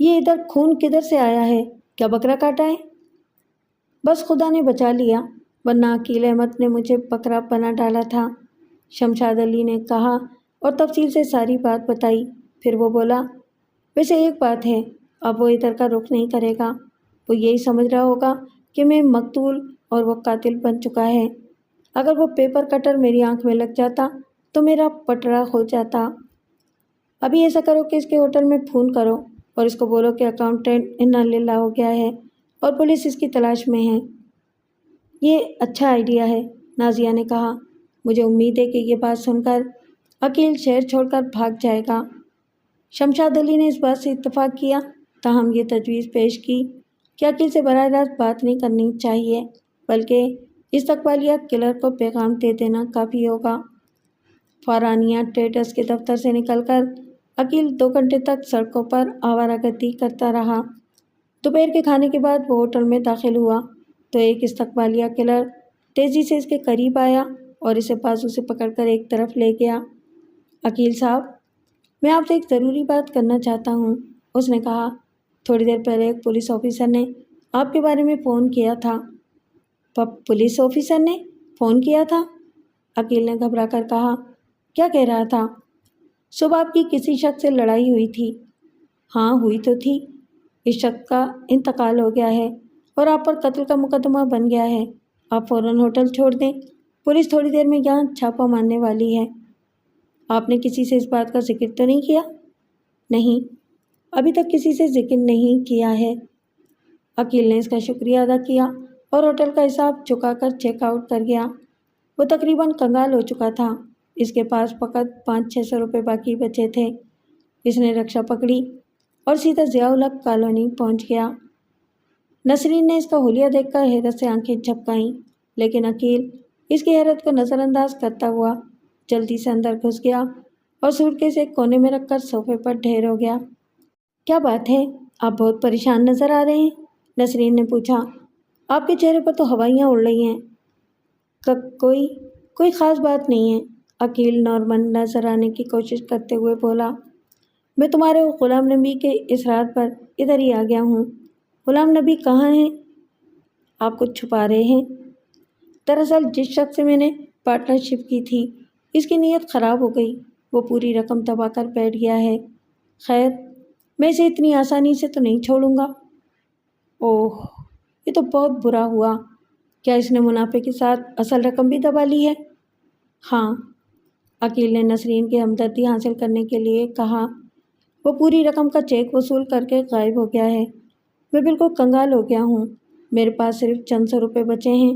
یہ ادھر خون کدھر سے آیا ہے؟ کیا بکرا کاٹا ہے؟ بس خدا نے بچا لیا، ورنہ عقیل احمد نے مجھے بکرا بنا ڈالا تھا، شمشاد علی نے کہا اور تفصیل سے ساری بات بتائی۔ پھر وہ بولا، ویسے ایک بات ہے، اب وہ ادھر کا رخ نہیں کرے گا، وہ یہی سمجھ رہا ہوگا کہ میں مقتول اور وہ قاتل بن چکا ہے۔ اگر وہ پیپر کٹر میری آنکھ میں لگ جاتا تو میرا پٹڑا ہو جاتا۔ ابھی ایسا کرو کہ اس کے ہوٹل میں فون کرو اور اس کو بولو کہ اکاؤنٹنٹ انا للہ ہو گیا ہے اور پولیس اس کی تلاش میں ہے۔ یہ اچھا آئیڈیا ہے، نازیہ نے کہا۔ مجھے امید ہے کہ یہ بات سن کر عقیل شہر چھوڑ کر بھاگ جائے گا۔ شمشاد علی نے اس بات سے اتفاق کیا، تاہم یہ تجویز پیش کی کہ عقیل سے براہ راست بات نہیں کرنی چاہیے، بلکہ استقبالیہ کلر کو پیغام دے دینا کافی ہوگا۔ فارانیہ ٹریڈرز کے دفتر سے نکل کر عقیل 2 گھنٹے تک سڑکوں پر آوارہ گردی کرتا رہا۔ دوپہر کے کھانے کے بعد وہ ہوٹل میں داخل ہوا تو ایک استقبالیہ کلر تیزی سے اس کے قریب آیا اور اسے بازو سے پکڑ کر ایک طرف لے گیا۔ عقیل صاحب، میں آپ سے ایک ضروری بات کرنا چاہتا ہوں، اس نے کہا۔ تھوڑی دیر پہلے ایک پولیس آفیسر نے آپ کے بارے میں فون کیا تھا۔ پولیس آفیسر نے فون کیا تھا؟ عقیل نے گھبرا کر کہا۔ کیا کہہ رہا تھا؟ صبح آپ کی کسی شخص سے لڑائی ہوئی تھی۔ ہاں ہوئی تو تھی، اس شخص کا انتقال ہو گیا ہے اور آپ پر قتل کا مقدمہ بن گیا ہے۔ آپ فوراً ہوٹل چھوڑ دیں، پولیس تھوڑی دیر میں یہاں چھاپہ مارنے والی ہے۔ آپ نے کسی سے اس بات کا ذکر تو نہیں کیا؟ نہیں، ابھی تک کسی سے ذکر نہیں کیا ہے۔ عقیل نے اس کا شکریہ ادا کیا اور ہوٹل کا حساب چکا کر چیک آؤٹ کر گیا۔ وہ تقریباً کنگال ہو چکا تھا، اس کے پاس فقط 500-600 روپے باقی بچے تھے۔ اس نے رکشہ پکڑی اور سیدھا ضیاء الحق کالونی پہنچ گیا۔ نسرین نے اس کا حلیہ دیکھ کر حیرت سے آنکھیں جھپکائیں، لیکن عقیل اس کی حیرت کو نظر انداز کرتا ہوا جلدی سے اندر گھس گیا اور سوٹ کیس ایک کونے میں رکھ کر صوفے پر ڈھیر ہو گیا۔ کیا بات ہے، آپ بہت پریشان نظر آ رہے ہیں، نسرین نے پوچھا۔ آپ کے چہرے پر تو ہوائیاں اڑ رہی ہیں۔ کوئی خاص بات نہیں ہے، عقیل نارمل نظر آنے کی کوشش کرتے ہوئے بولا۔ میں تمہارے غلام نبی کے اصرار پر ادھر ہی آ گیا ہوں۔ غلام نبی کہاں ہیں؟ آپ کچھ چھپا رہے ہیں؟ دراصل جس شخص سے میں نے پارٹنرشپ کی تھی، اس کی نیت خراب ہو گئی، وہ پوری رقم دبا کر بیٹھ گیا ہے۔ خیر، میں اسے اتنی آسانی سے تو نہیں چھوڑوں گا۔ اوہ، یہ تو بہت برا ہوا۔ کیا اس نے منافع کے ساتھ اصل رقم بھی دبا لی ہے؟ ہاں، عقیل نے نسرین کی ہمدردی حاصل کرنے کے لیے کہا۔ وہ پوری رقم کا چیک وصول کر کے غائب ہو گیا ہے۔ میں بالکل کنگال ہو گیا ہوں، میرے پاس صرف چند سو روپے بچے ہیں،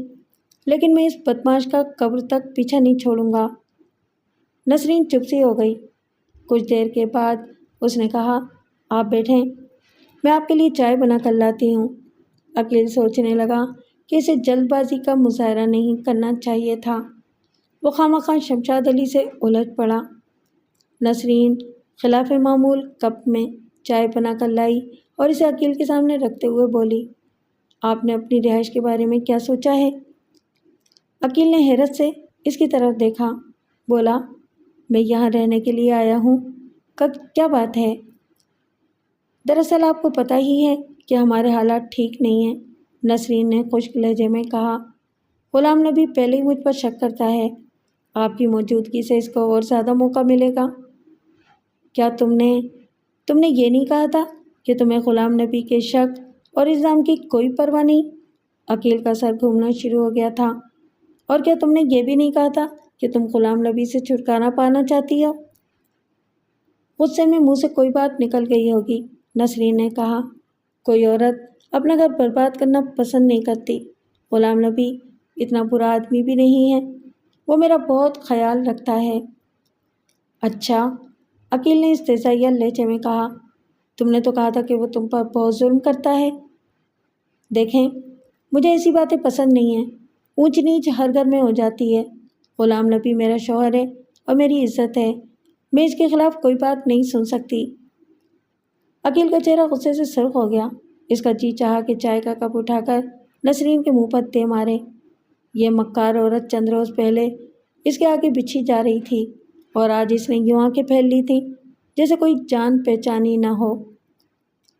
لیکن میں اس بدماش کا قبر تک پیچھا نہیں چھوڑوں گا۔ نسرین چپ سی ہو گئی۔ کچھ دیر کے بعد اس نے کہا، آپ بیٹھیں، میں آپ کے لیے چائے بنا کر لاتی ہوں۔ عقیل سوچنے لگا کہ اسے جلد بازی کا مظاہرہ نہیں کرنا چاہیے تھا۔ وہ خواہ شمشاد علی سے الجھ پڑا۔ نسرین خلاف معمول کپ میں چائے بنا کر لائی اور اسے عقیل کے سامنے رکھتے ہوئے بولی، آپ نے اپنی رہائش کے بارے میں کیا سوچا ہے؟ عقیل نے حیرت سے اس کی طرف دیکھا، بولا، میں یہاں رہنے کے لیے آیا ہوں۔ کیا بات ہے؟ دراصل آپ کو پتہ ہی ہے کہ ہمارے حالات ٹھیک نہیں ہیں، نسرین نے خشک لہجے میں کہا۔ غلام نبی پہلے ہی مجھ پر شک کرتا ہے، آپ کی موجودگی سے اس کو اور زیادہ موقع ملے گا۔ کیا تم نے یہ نہیں کہا تھا کہ تمہیں غلام نبی کے شک اور الزام کی کوئی پرواہ نہیں؟ عقیل کا سر گھومنا شروع ہو گیا تھا۔ اور کیا تم نے یہ بھی نہیں کہا تھا کہ تم غلام نبی سے چھٹکارا پانا چاہتی ہو؟ غصے میں منہ سے کوئی بات نکل گئی ہوگی، نسرین نے کہا۔ کوئی عورت اپنا گھر برباد کرنا پسند نہیں کرتی۔ غلام نبی اتنا برا آدمی بھی نہیں ہے، وہ میرا بہت خیال رکھتا ہے۔ اچھا، عقیل نے استہزائیہ لہجے میں کہا، تم نے تو کہا تھا کہ وہ تم پر بہت ظلم کرتا ہے۔ دیکھیں، مجھے ایسی باتیں پسند نہیں ہیں، اونچ نیچ ہر گھر میں ہو جاتی ہے۔ غلام نبی میرا شوہر ہے اور میری عزت ہے، میں اس کے خلاف کوئی بات نہیں سن سکتی۔ عقیل کا چہرہ غصے سے سرخ ہو گیا۔ اس کا جی چاہا کہ چائے کا کپ اٹھا کر نسرین کے منہ پر دے مارے۔ یہ مکار عورت چند روز پہلے اس کے آگے بچھی جا رہی تھی اور آج اس نے یوں آنکھیں پھیل لی تھیں جیسے کوئی جان پہچانی نہ ہو۔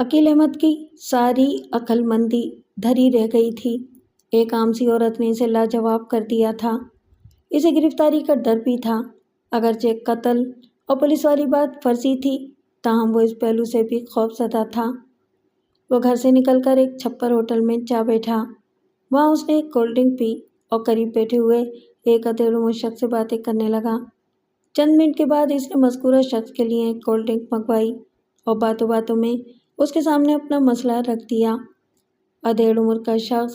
عقیل احمد کی ساری عقل مندی دھری رہ گئی تھی۔ ایک عام سی عورت نے اسے لاجواب کر دیا تھا۔ اسے گرفتاری کا ڈر بھی تھا، اگرچہ قتل اور پولیس والی بات فرضی تھی، تاہم وہ اس پہلو سے بھی خوف زدہ تھا۔ وہ گھر سے نکل کر ایک چھپر ہوٹل میں جا بیٹھا۔ وہاں اس نے ایک کولڈ ڈرنک پی اور قریب بیٹھے ہوئے ایک ادھیڑ عمر شخص سے باتیں کرنے لگا۔ چند منٹ کے بعد اس نے مذکورہ شخص کے لیے ایک کولڈ ڈرنک منگوائی اور باتوں باتوں میں اس کے سامنے اپنا مسئلہ رکھ دیا۔ ادھیڑ عمر کا شخص،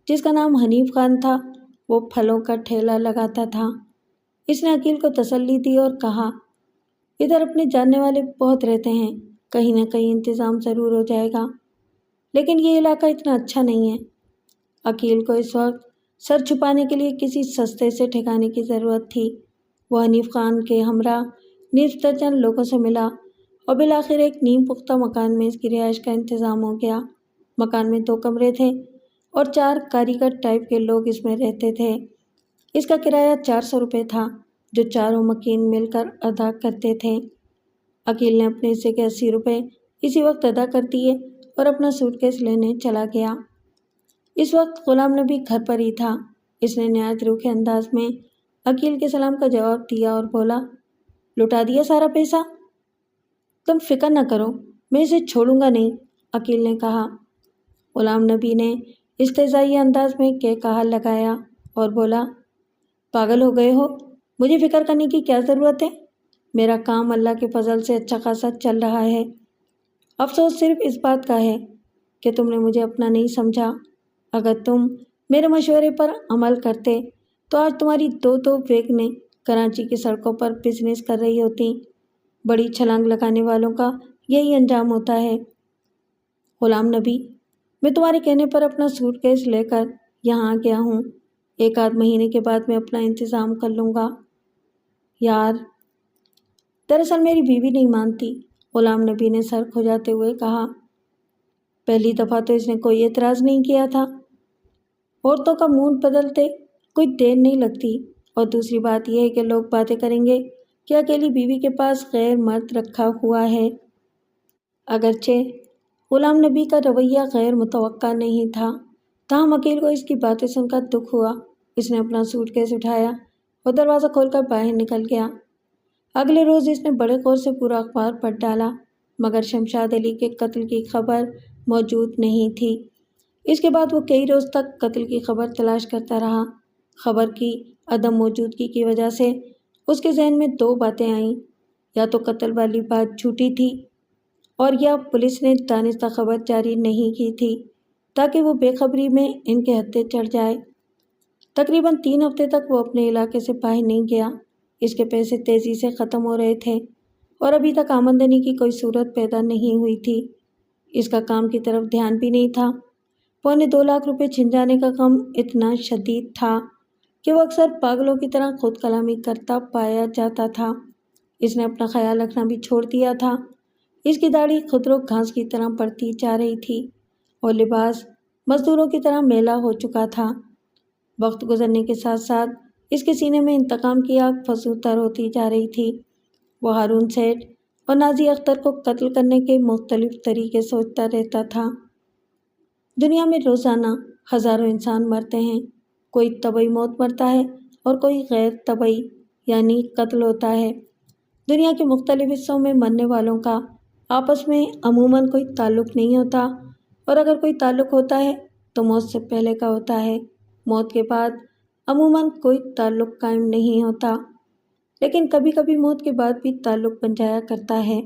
جس کا نام حنیف خان تھا، وہ پھلوں کا ٹھیلا لگاتا تھا۔ اس نے عقیل کو تسلی دی اور کہا، ادھر اپنے جاننے والے بہت رہتے ہیں، کہیں نہ کہیں انتظام ضرور ہو جائے گا، لیکن یہ علاقہ اتنا اچھا نہیں ہے۔ عقیل کو اس وقت سر چھپانے کے لیے کسی سستے سے ٹھکانے کی ضرورت تھی۔ وہ حنیف خان کے ہمراہ نصف درجن لوگوں سے ملا اور بالآخر ایک نیم پختہ مکان میں اس کی رہائش کا انتظام ہو گیا۔ مکان میں 2 کمرے تھے اور 4 کاریگر ٹائپ کے لوگ اس میں رہتے تھے۔ اس کا کرایہ 400 روپے تھا، جو چاروں مکین مل کر ادا کرتے تھے۔ عقیل نے اپنے حصے کے 80 روپے اسی وقت ادا کر دیے اور اپنا سوٹ کیس لینے چلا گیا۔ اس وقت غلام نبی گھر پر ہی تھا۔ اس نے نہایت روکھے انداز میں عقیل کے سلام کا جواب دیا اور بولا، لٹا دیا سارا پیسہ؟ تم فکر نہ کرو، میں اسے چھوڑوں گا نہیں، عقیل نے کہا۔ غلام نبی نے استہزائی انداز میں کہا لگایا اور بولا، پاگل ہو گئے ہو؟ مجھے فکر کرنے کی کیا ضرورت ہے؟ میرا کام اللہ کے فضل سے اچھا خاصا چل رہا ہے۔ افسوس صرف اس بات کا ہے کہ تم نے مجھے اپنا نہیں سمجھا۔ اگر تم میرے مشورے پر عمل کرتے تو آج تمہاری 2 ویگنیں کراچی کی سڑکوں پر بزنس کر رہی ہوتی۔ بڑی چھلانگ لگانے والوں کا یہی انجام ہوتا ہے۔ غلام نبی، میں تمہارے کہنے پر اپنا سوٹ کیس لے کر یہاں آ گیا ہوں۔ 1 آدھ مہینے کے بعد میں اپنا انتظام کر لوں گا۔ یار، دراصل میری بیوی نہیں مانتی، غلام نبی نے سر کھجاتے ہوئے کہا۔ پہلی دفعہ تو اس نے کوئی اعتراض نہیں کیا تھا۔ عورتوں کا موڈ بدلتے کوئی دیر نہیں لگتی، اور دوسری بات یہ ہے کہ لوگ باتیں کریں گے کہ اکیلی بیوی کے پاس غیر مرد رکھا ہوا ہے۔ اگرچہ غلام نبی کا رویہ غیر متوقع نہیں تھا، تاہم عقیل کو اس کی باتیں سن کر دکھ ہوا۔ اس نے اپنا سوٹ کیس اٹھایا اور دروازہ کھول کر باہر نکل گیا۔ اگلے روز اس نے بڑے غور سے پورا اخبار پڑھ ڈالا، مگر شمشاد علی کے قتل کی خبر موجود نہیں تھی۔ اس کے بعد وہ کئی روز تک قتل کی خبر تلاش کرتا رہا۔ خبر کی عدم موجودگی کی وجہ سے اس کے ذہن میں 2 باتیں آئیں، یا تو قتل والی بات جھوٹی تھی اور یا پولیس نے دانستہ خبر جاری نہیں کی تھی تاکہ وہ بے خبری میں ان کے ہتھے چڑھ جائے۔ تقریباً 3 ہفتے تک وہ اپنے علاقے سے باہر نہیں گیا۔ اس کے پیسے تیزی سے ختم ہو رہے تھے اور ابھی تک آمدنی کی کوئی صورت پیدا نہیں ہوئی تھی۔ اس کا کام کی طرف دھیان بھی نہیں تھا۔ 2.25 لاکھ روپے چھن جانے کا غم اتنا شدید تھا کہ وہ اکثر پاگلوں کی طرح خود کلامی کرتا پایا جاتا تھا۔ اس نے اپنا خیال رکھنا بھی چھوڑ دیا تھا۔ اس کی داڑھی خودرو گھاس کی طرح بڑھتی جا رہی تھی اور لباس مزدوروں کی طرح میلا ہو چکا تھا۔ وقت گزرنے کے ساتھ ساتھ اس کے سینے میں انتقام کی آگ فزوں تر ہوتی جا رہی تھی۔ وہ ہارون سیٹھ اور نازیہ اختر کو قتل کرنے کے مختلف طریقے سوچتا رہتا تھا۔ دنیا میں روزانہ ہزاروں انسان مرتے ہیں۔ کوئی طبعی موت مرتا ہے اور کوئی غیر طبعی یعنی قتل ہوتا ہے۔ دنیا کے مختلف حصوں میں مرنے والوں کا آپس میں عموماً کوئی تعلق نہیں ہوتا، اور اگر کوئی تعلق ہوتا ہے تو موت سے پہلے کا ہوتا ہے۔ موت کے بعد عموماً کوئی تعلق قائم نہیں ہوتا، لیکن کبھی کبھی موت کے بعد بھی تعلق بن جایا کرتا ہے۔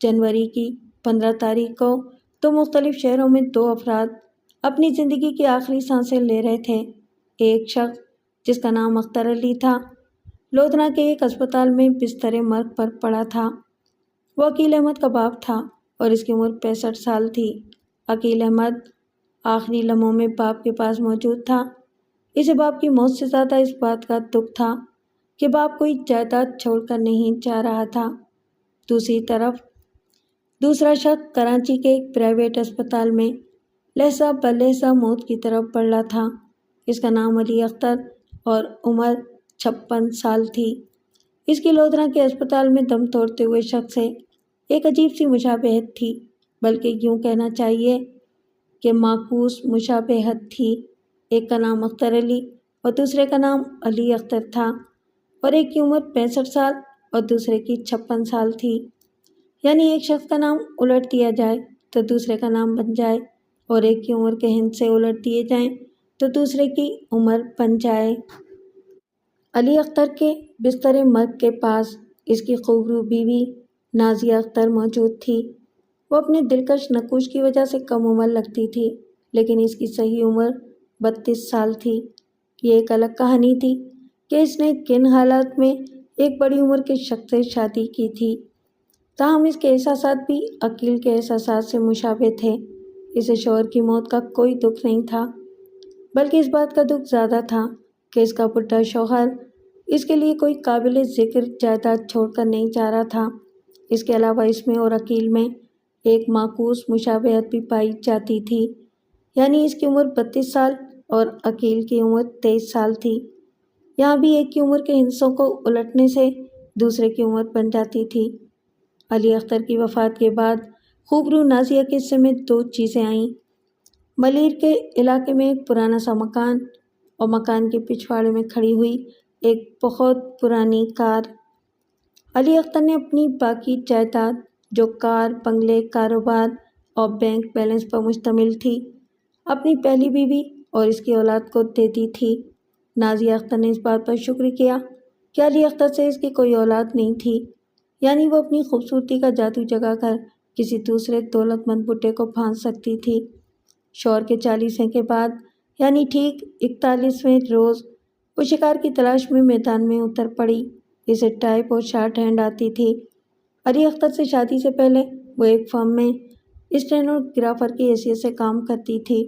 جنوری کی 15 تاریخ کو 2 مختلف شہروں میں 2 افراد اپنی زندگی کی آخری سانسیں لے رہے تھے۔ ایک شخص جس کا نام اختر علی تھا، لودھنا کے ایک اسپتال میں بستر مرگ پر پڑا تھا۔ وہ عقیل احمد کا باپ تھا اور اس کی عمر 65 سال تھی۔ عقیل احمد آخری لمحوں میں باپ کے پاس موجود تھا۔ اسے باپ کی موت سے زیادہ اس بات کا دکھ تھا کہ باپ کوئی جائیداد چھوڑ کر نہیں جا رہا تھا۔ دوسری طرف دوسرا شخص کراچی کے ایک پرائیویٹ اسپتال میں لہجہ بلہجہ موت کی طرف بڑھ رہا تھا۔ اس کا نام علی اختر اور عمر 56 سال تھی۔ اس کی لودھنا کے اسپتال میں دم توڑتے ہوئے شخص سے ایک عجیب سی مشابہت تھی۔ بلکہ یوں کہنا چاہیے کہ معکوس مشابہت تھی۔ ایک کا نام اختر علی اور دوسرے کا نام علی اختر تھا، اور ایک کی عمر 65 سال اور دوسرے کی 56 سال تھی۔ یعنی ایک شخص کا نام الٹ دیا جائے تو دوسرے کا نام بن جائے، اور ایک کی عمر کے ہند سے الٹ دیے جائیں تو دوسرے کی عمر بن جائے۔ علی اختر کے بستر مرگ کے پاس اس کی خوبرو بیوی نازیہ اختر موجود تھی۔ وہ اپنے دلکش نقوش کی وجہ سے کم عمر لگتی تھی، لیکن اس کی صحیح عمر 32 سال تھی۔ یہ ایک الگ کہانی تھی کہ اس نے کن حالات میں ایک بڑی عمر کے شخص سے شادی کی تھی۔ تاہم اس کے احساسات بھی عقیل کے احساسات سے مشابہ تھے۔ اسے شوہر کی موت کا کوئی دکھ نہیں تھا، بلکہ اس بات کا دکھ زیادہ تھا کہ اس کا بڈھا شوہر اس کے لیے کوئی قابل ذکر جائیداد چھوڑ کر نہیں جا رہا تھا۔ اس کے علاوہ اس میں اور عقیل میں ایک معکوس مشابہت بھی پائی جاتی تھی، یعنی اس کی عمر 32 سال اور عقیل کی عمر 23 سال تھی۔ یہاں بھی ایک کی عمر کے ہندسوں کو الٹنے سے دوسرے کی عمر بن جاتی تھی۔ علی اختر کی وفات کے بعد خوبرو نازیہ کے حصے میں 2 چیزیں آئیں۔ ملیر کے علاقے میں ایک پرانا سا مکان اور مکان کے پچھواڑے میں کھڑی ہوئی ایک بہت پرانی کار۔ علی اختر نے اپنی باقی جائیداد جو کار، بنگلے، کاروبار اور بینک بیلنس پر مشتمل تھی، اپنی پہلی بیوی اور اس کی اولاد کو دے دی تھی۔ نازیہ اختر نے اس بات پر شکر کیا کہ علی اختر سے اس کی کوئی اولاد نہیں تھی، یعنی وہ اپنی خوبصورتی کا جادو جگا کر کسی دوسرے دولت مند بڈھے کو پھانس سکتی تھی۔ شوہر کے 40 کے بعد یعنی ٹھیک 41ویں روز وہ شکار کی تلاش میں میدان میں اتر پڑی۔ اسے ٹائپ اور شارٹ ہینڈ آتی تھی۔ علی اختر سے شادی سے پہلے وہ ایک فرم میں اسٹینوگرافر کی حیثیت سے کام کرتی تھی۔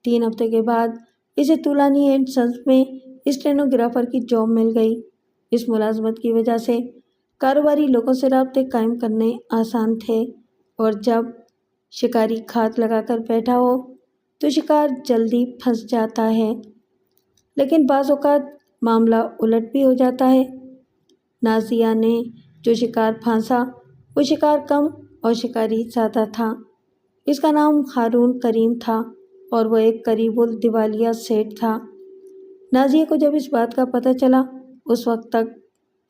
3 ہفتے کے بعد اسے طولانی اینڈ سنس میں اسٹینوگرافر کی جاب مل گئی۔ اس ملازمت کی وجہ سے کاروباری لوگوں سے رابطے قائم کرنے آسان تھے، اور جب شکاری کھاد لگا کر بیٹھا ہو تو شکار جلدی پھنس جاتا ہے، لیکن بعض اوقات معاملہ الٹ بھی ہو جاتا ہے۔ نازیہ نے جو شکار پھانسا وہ شکار کم اور شکاری زیادہ تھا۔ اس کا نام ہارون کریم تھا اور وہ ایک قریب الدوالیہ سیٹ تھا۔ نازیہ کو جب اس بات کا پتہ چلا اس وقت تک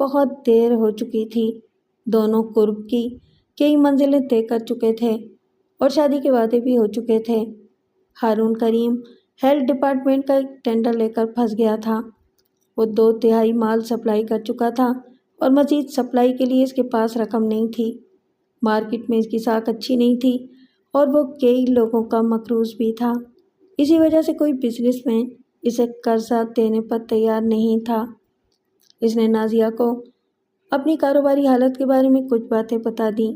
بہت دیر ہو چکی تھی۔ دونوں قرب کی کئی منزلیں طے کر چکے تھے اور شادی کے وعدے بھی ہو چکے تھے۔ ہارون کریم ہیلتھ ڈپارٹمنٹ کا ایک ٹینڈر لے کر پھنس گیا تھا۔ وہ 2/3 مال سپلائی کر چکا تھا اور مزید سپلائی کے لیے اس کے پاس رقم نہیں تھی۔ مارکیٹ میں اس کی ساکھ اچھی نہیں تھی اور وہ کئی لوگوں کا مقروض بھی تھا۔ اسی وجہ سے کوئی بزنس مین اسے قرضہ دینے پر تیار نہیں تھا۔ اس نے نازیہ کو اپنی کاروباری حالت کے بارے میں کچھ باتیں بتا دیں۔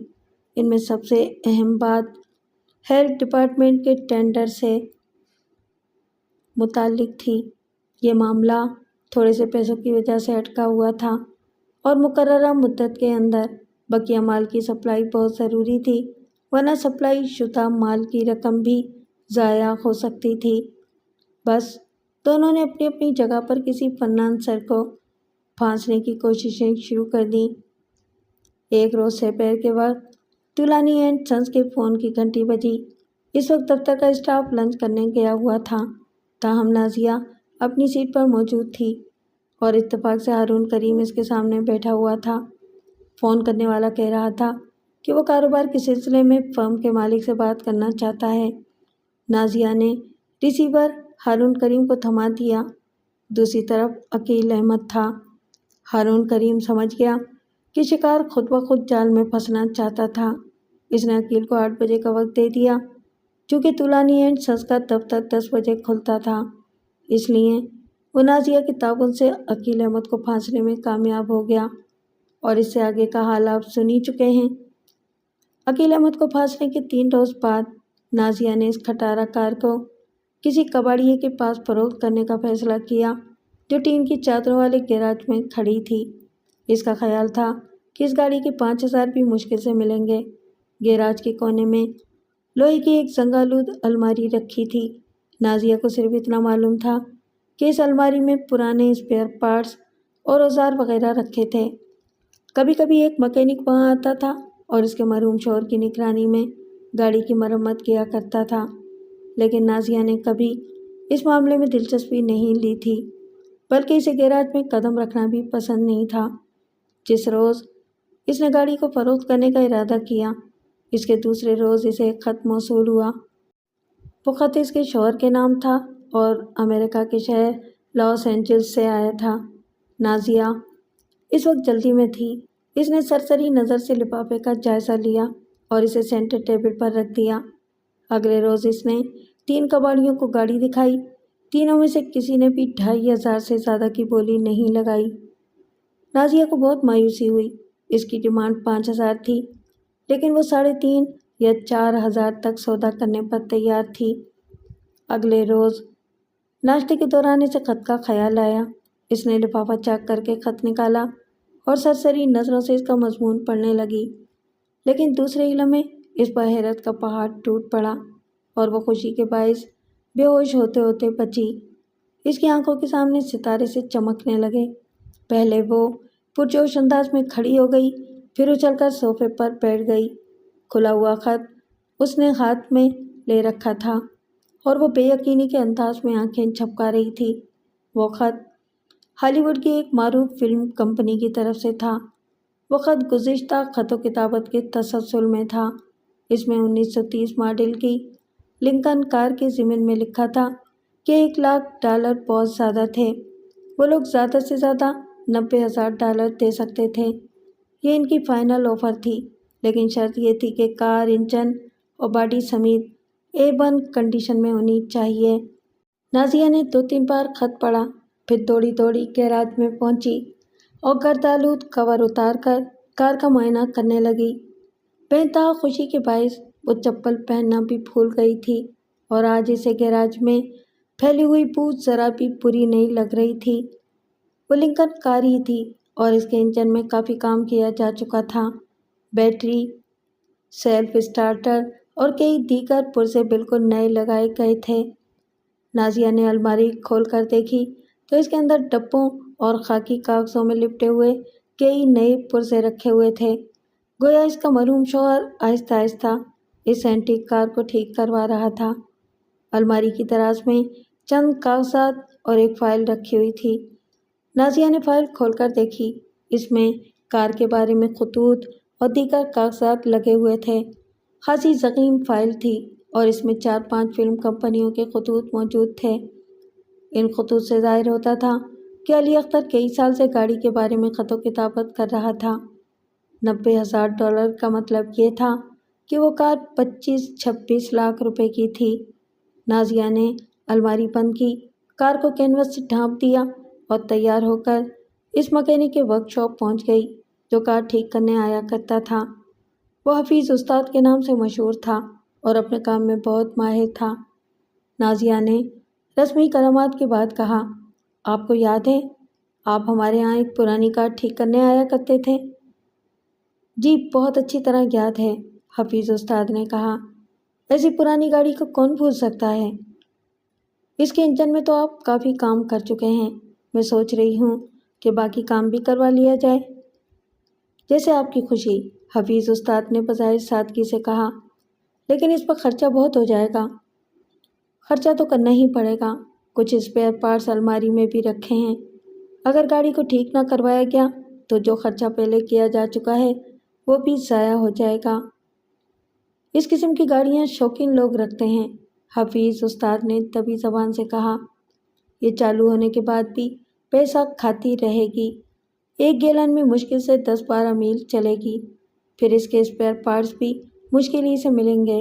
ان میں سب سے اہم بات ہیلتھ ڈپارٹمنٹ کے ٹینڈر سے متعلق تھی۔ یہ معاملہ تھوڑے سے پیسوں کی وجہ سے اٹکا ہوا تھا اور مقررہ مدت کے اندر بقیہ مال کی سپلائی بہت ضروری تھی، ورنہ سپلائی شدہ مال کی رقم بھی ضائع ہو سکتی تھی۔ بس دونوں نے اپنی اپنی جگہ پر کسی فنانسر کو پھانسنے کی کوششیں شروع کر دیں۔ ایک روز سپہر کے وقت طولانی اینڈ سنس کے فون کی گھنٹی بجی۔ اس وقت دفتر کا اسٹاف لنچ کرنے گیا ہوا تھا، تاہم نازیہ اپنی سیٹ پر موجود تھی اور اتفاق سے ہارون کریم اس کے سامنے بیٹھا ہوا تھا۔ فون کرنے والا کہہ رہا تھا کہ وہ کاروبار کے سلسلے میں فرم کے مالک سے بات کرنا چاہتا ہے۔ نازیہ نے ریسیور ہارون کریم کو تھما دیا۔ دوسری طرف عقیل احمد تھا۔ ہارون کریم سمجھ گیا کہ شکار خود بخود جال میں پھنسنا چاہتا تھا۔ اس نے عقیل کو 8 بجے کا وقت دے دیا۔ چونکہ طولانی اینڈ سنس کا دفتر 10 بجے کھلتا تھا، اس لیے وہ نازیہ کے تعاون سے عقیل احمد کو پھانسنے میں کامیاب ہو گیا، اور اس سے آگے کا حال آپ سن ہی چکے ہیں۔ عقیل احمد کو پھانسنے کے 3 روز بعد نازیہ نے اس کھٹارہ کار کو کسی کباڑیے کے پاس فروخت کرنے کا فیصلہ کیا جو ٹین کی چادروں والے گیراج میں کھڑی تھی۔ اس کا خیال تھا کہ اس گاڑی کے 5000 بھی مشکل سے ملیں گے۔ گیراج کے کونے میں لوہے کی ایک زنگآلود الماری رکھی تھی۔ نازیہ کو صرف اتنا معلوم تھا کہ اس الماری میں پرانے اسپیئر پارٹس اور اوزار وغیرہ رکھے تھے۔ کبھی کبھی ایک مکینک وہاں آتا تھا اور اس کے مرحوم شوہر کی نگرانی میں گاڑی کی مرمت کیا کرتا تھا، لیکن نازیہ نے کبھی اس معاملے میں دلچسپی نہیں لی تھی، بلکہ اسے گیراج میں قدم رکھنا بھی پسند نہیں تھا۔ جس روز اس نے گاڑی کو فروخت کرنے کا ارادہ کیا، اس کے دوسرے روز اسے ایک خط موصول ہوا۔ وہ خط اس کے شوہر کے نام تھا اور امریکہ کے شہر لاس اینجلس سے آیا تھا۔ نازیہ اس وقت جلدی میں تھی۔ اس نے سرسری نظر سے لفافے کا جائزہ لیا اور اسے سینٹر ٹیبل پر رکھ دیا۔ اگلے روز اس نے 3 کباڑیوں کو گاڑی دکھائی۔ تینوں میں سے کسی نے بھی 2500 سے زیادہ کی بولی نہیں لگائی۔ نازیہ کو بہت مایوسی ہوئی۔ اس کی ڈیمانڈ 5000 تھی، لیکن وہ 3.5 یا 4000 تک سودا کرنے پر تیار تھی۔ اگلے روز ناشتے کے دوران اسے خط کا خیال آیا۔ اس نے لفافہ چاک کر کے خط نکالا اور سرسری نظروں سے اس کا مضمون پڑھنے لگی، لیکن دوسرے ہی لمحے اس پر حیرت کا پہاڑ ٹوٹ پڑا اور وہ خوشی کے باعث بے ہوش ہوتے ہوتے بچی۔ اس کی آنکھوں کے سامنے ستارے سے چمکنے لگے۔ پہلے وہ پرجوش انداز میں کھڑی ہو گئی، پھر اچھل کر صوفے پر بیٹھ گئی۔ کھلا ہوا خط اس نے ہاتھ میں لے رکھا تھا اور وہ بے یقینی کے انداز میں آنکھیں جھپکا رہی تھی۔ وہ خط ہالی ووڈ کی ایک معروف فلم کمپنی کی طرف سے تھا۔ وہ خط گزشتہ خط و کتابت کے تسلسل میں تھا۔ اس میں 1930 ماڈل کی لنکن کار کے ضمن میں لکھا تھا کہ $1,00,000 بہت زیادہ تھے۔ وہ لوگ زیادہ سے زیادہ $90,000 دے سکتے تھے۔ یہ ان کی فائنل آفر تھی، لیکن شرط یہ تھی کہ کار انجن اور باڈی سمیت A1 کنڈیشن میں ہونی چاہیے۔ نازیہ نے 2-3 بار خط پڑھا، پھر دوڑی دوڑی گیراج میں پہنچی اور گردآلود کور اتار کر کار کا معائنہ کرنے لگی۔ بے انتہا خوشی کے باعث وہ چپل پہننا بھی بھول گئی تھی اور آج اسے گیراج میں پھیلی ہوئی بو ذرا بھی بری نہیں لگ رہی تھی۔ وہ لنکن کار ہی تھی اور اس کے انجن میں کافی کام کیا جا چکا تھا۔ بیٹری، سیلف اسٹارٹر اور کئی دیگر پرزے بالکل نئے لگائے گئے تھے۔ نازیہ نے الماری کھول کر دیکھی تو اس کے اندر ڈبوں اور خاکی کاغذوں میں لپٹے ہوئے کئی نئے پرزے رکھے ہوئے تھے۔ گویا اس کا مرحوم شوہر آہستہ آہستہ اس اینٹیک کار کو ٹھیک کروا رہا تھا۔ الماری کی دراز میں چند کاغذات اور ایک فائل رکھی ہوئی تھی۔ نازیہ نے فائل کھول کر دیکھی۔ اس میں کار کے بارے میں خطوط اور دیگر کاغذات لگے ہوئے تھے۔ خاصی ضخیم فائل تھی اور اس میں 4-5 فلم کمپنیوں کے خطوط موجود تھے۔ ان خطوط سے ظاہر ہوتا تھا کہ علی اختر کئی سال سے گاڑی کے بارے میں خط و کتابت کر رہا تھا۔ $90,000 کا مطلب یہ تھا کہ وہ کار 25-26 لاکھ روپے کی تھی۔ نازیہ نے الماری بند کی، کار کو کینوس سے ڈھانپ دیا اور تیار ہو کر اس مکینک کے ورک شاپ پہنچ گئی جو کار ٹھیک کرنے آیا کرتا تھا۔ وہ حفیظ استاد کے نام سے مشہور تھا اور اپنے کام میں بہت ماہر تھا۔ نازیہ نے رسمی کلمات کے بعد کہا، آپ کو یاد ہے آپ ہمارے ہاں ایک پرانی کار ٹھیک کرنے آیا کرتے تھے؟ جی بہت اچھی طرح یاد ہے، حفیظ استاد نے کہا۔ ایسی پرانی گاڑی کو کون بھول سکتا ہے؟ اس کے انجن میں تو آپ کافی کام کر چکے ہیں۔ میں سوچ رہی ہوں کہ باقی کام بھی کروا لیا جائے۔ جیسے آپ کی خوشی، حفیظ استاد نے بظاہر سادگی سے کہا، لیکن اس پر خرچہ بہت ہو جائے گا۔ خرچہ تو کرنا ہی پڑے گا۔ کچھ اسپیئر پارٹس الماری میں بھی رکھے ہیں۔ اگر گاڑی کو ٹھیک نہ کروایا گیا تو جو خرچہ پہلے کیا جا چکا ہے وہ بھی ضائع ہو جائے گا۔ اس قسم کی گاڑیاں شوقین لوگ رکھتے ہیں، حفیظ استاد نے دبی زبان سے کہا۔ یہ چالو ہونے کے بعد بھی پیسہ کھاتی رہے گی۔ 1 گیلن میں مشکل سے 10-12 میل چلے گی، پھر اس کے اسپیئر پارٹس بھی مشکل ہی سے ملیں گے۔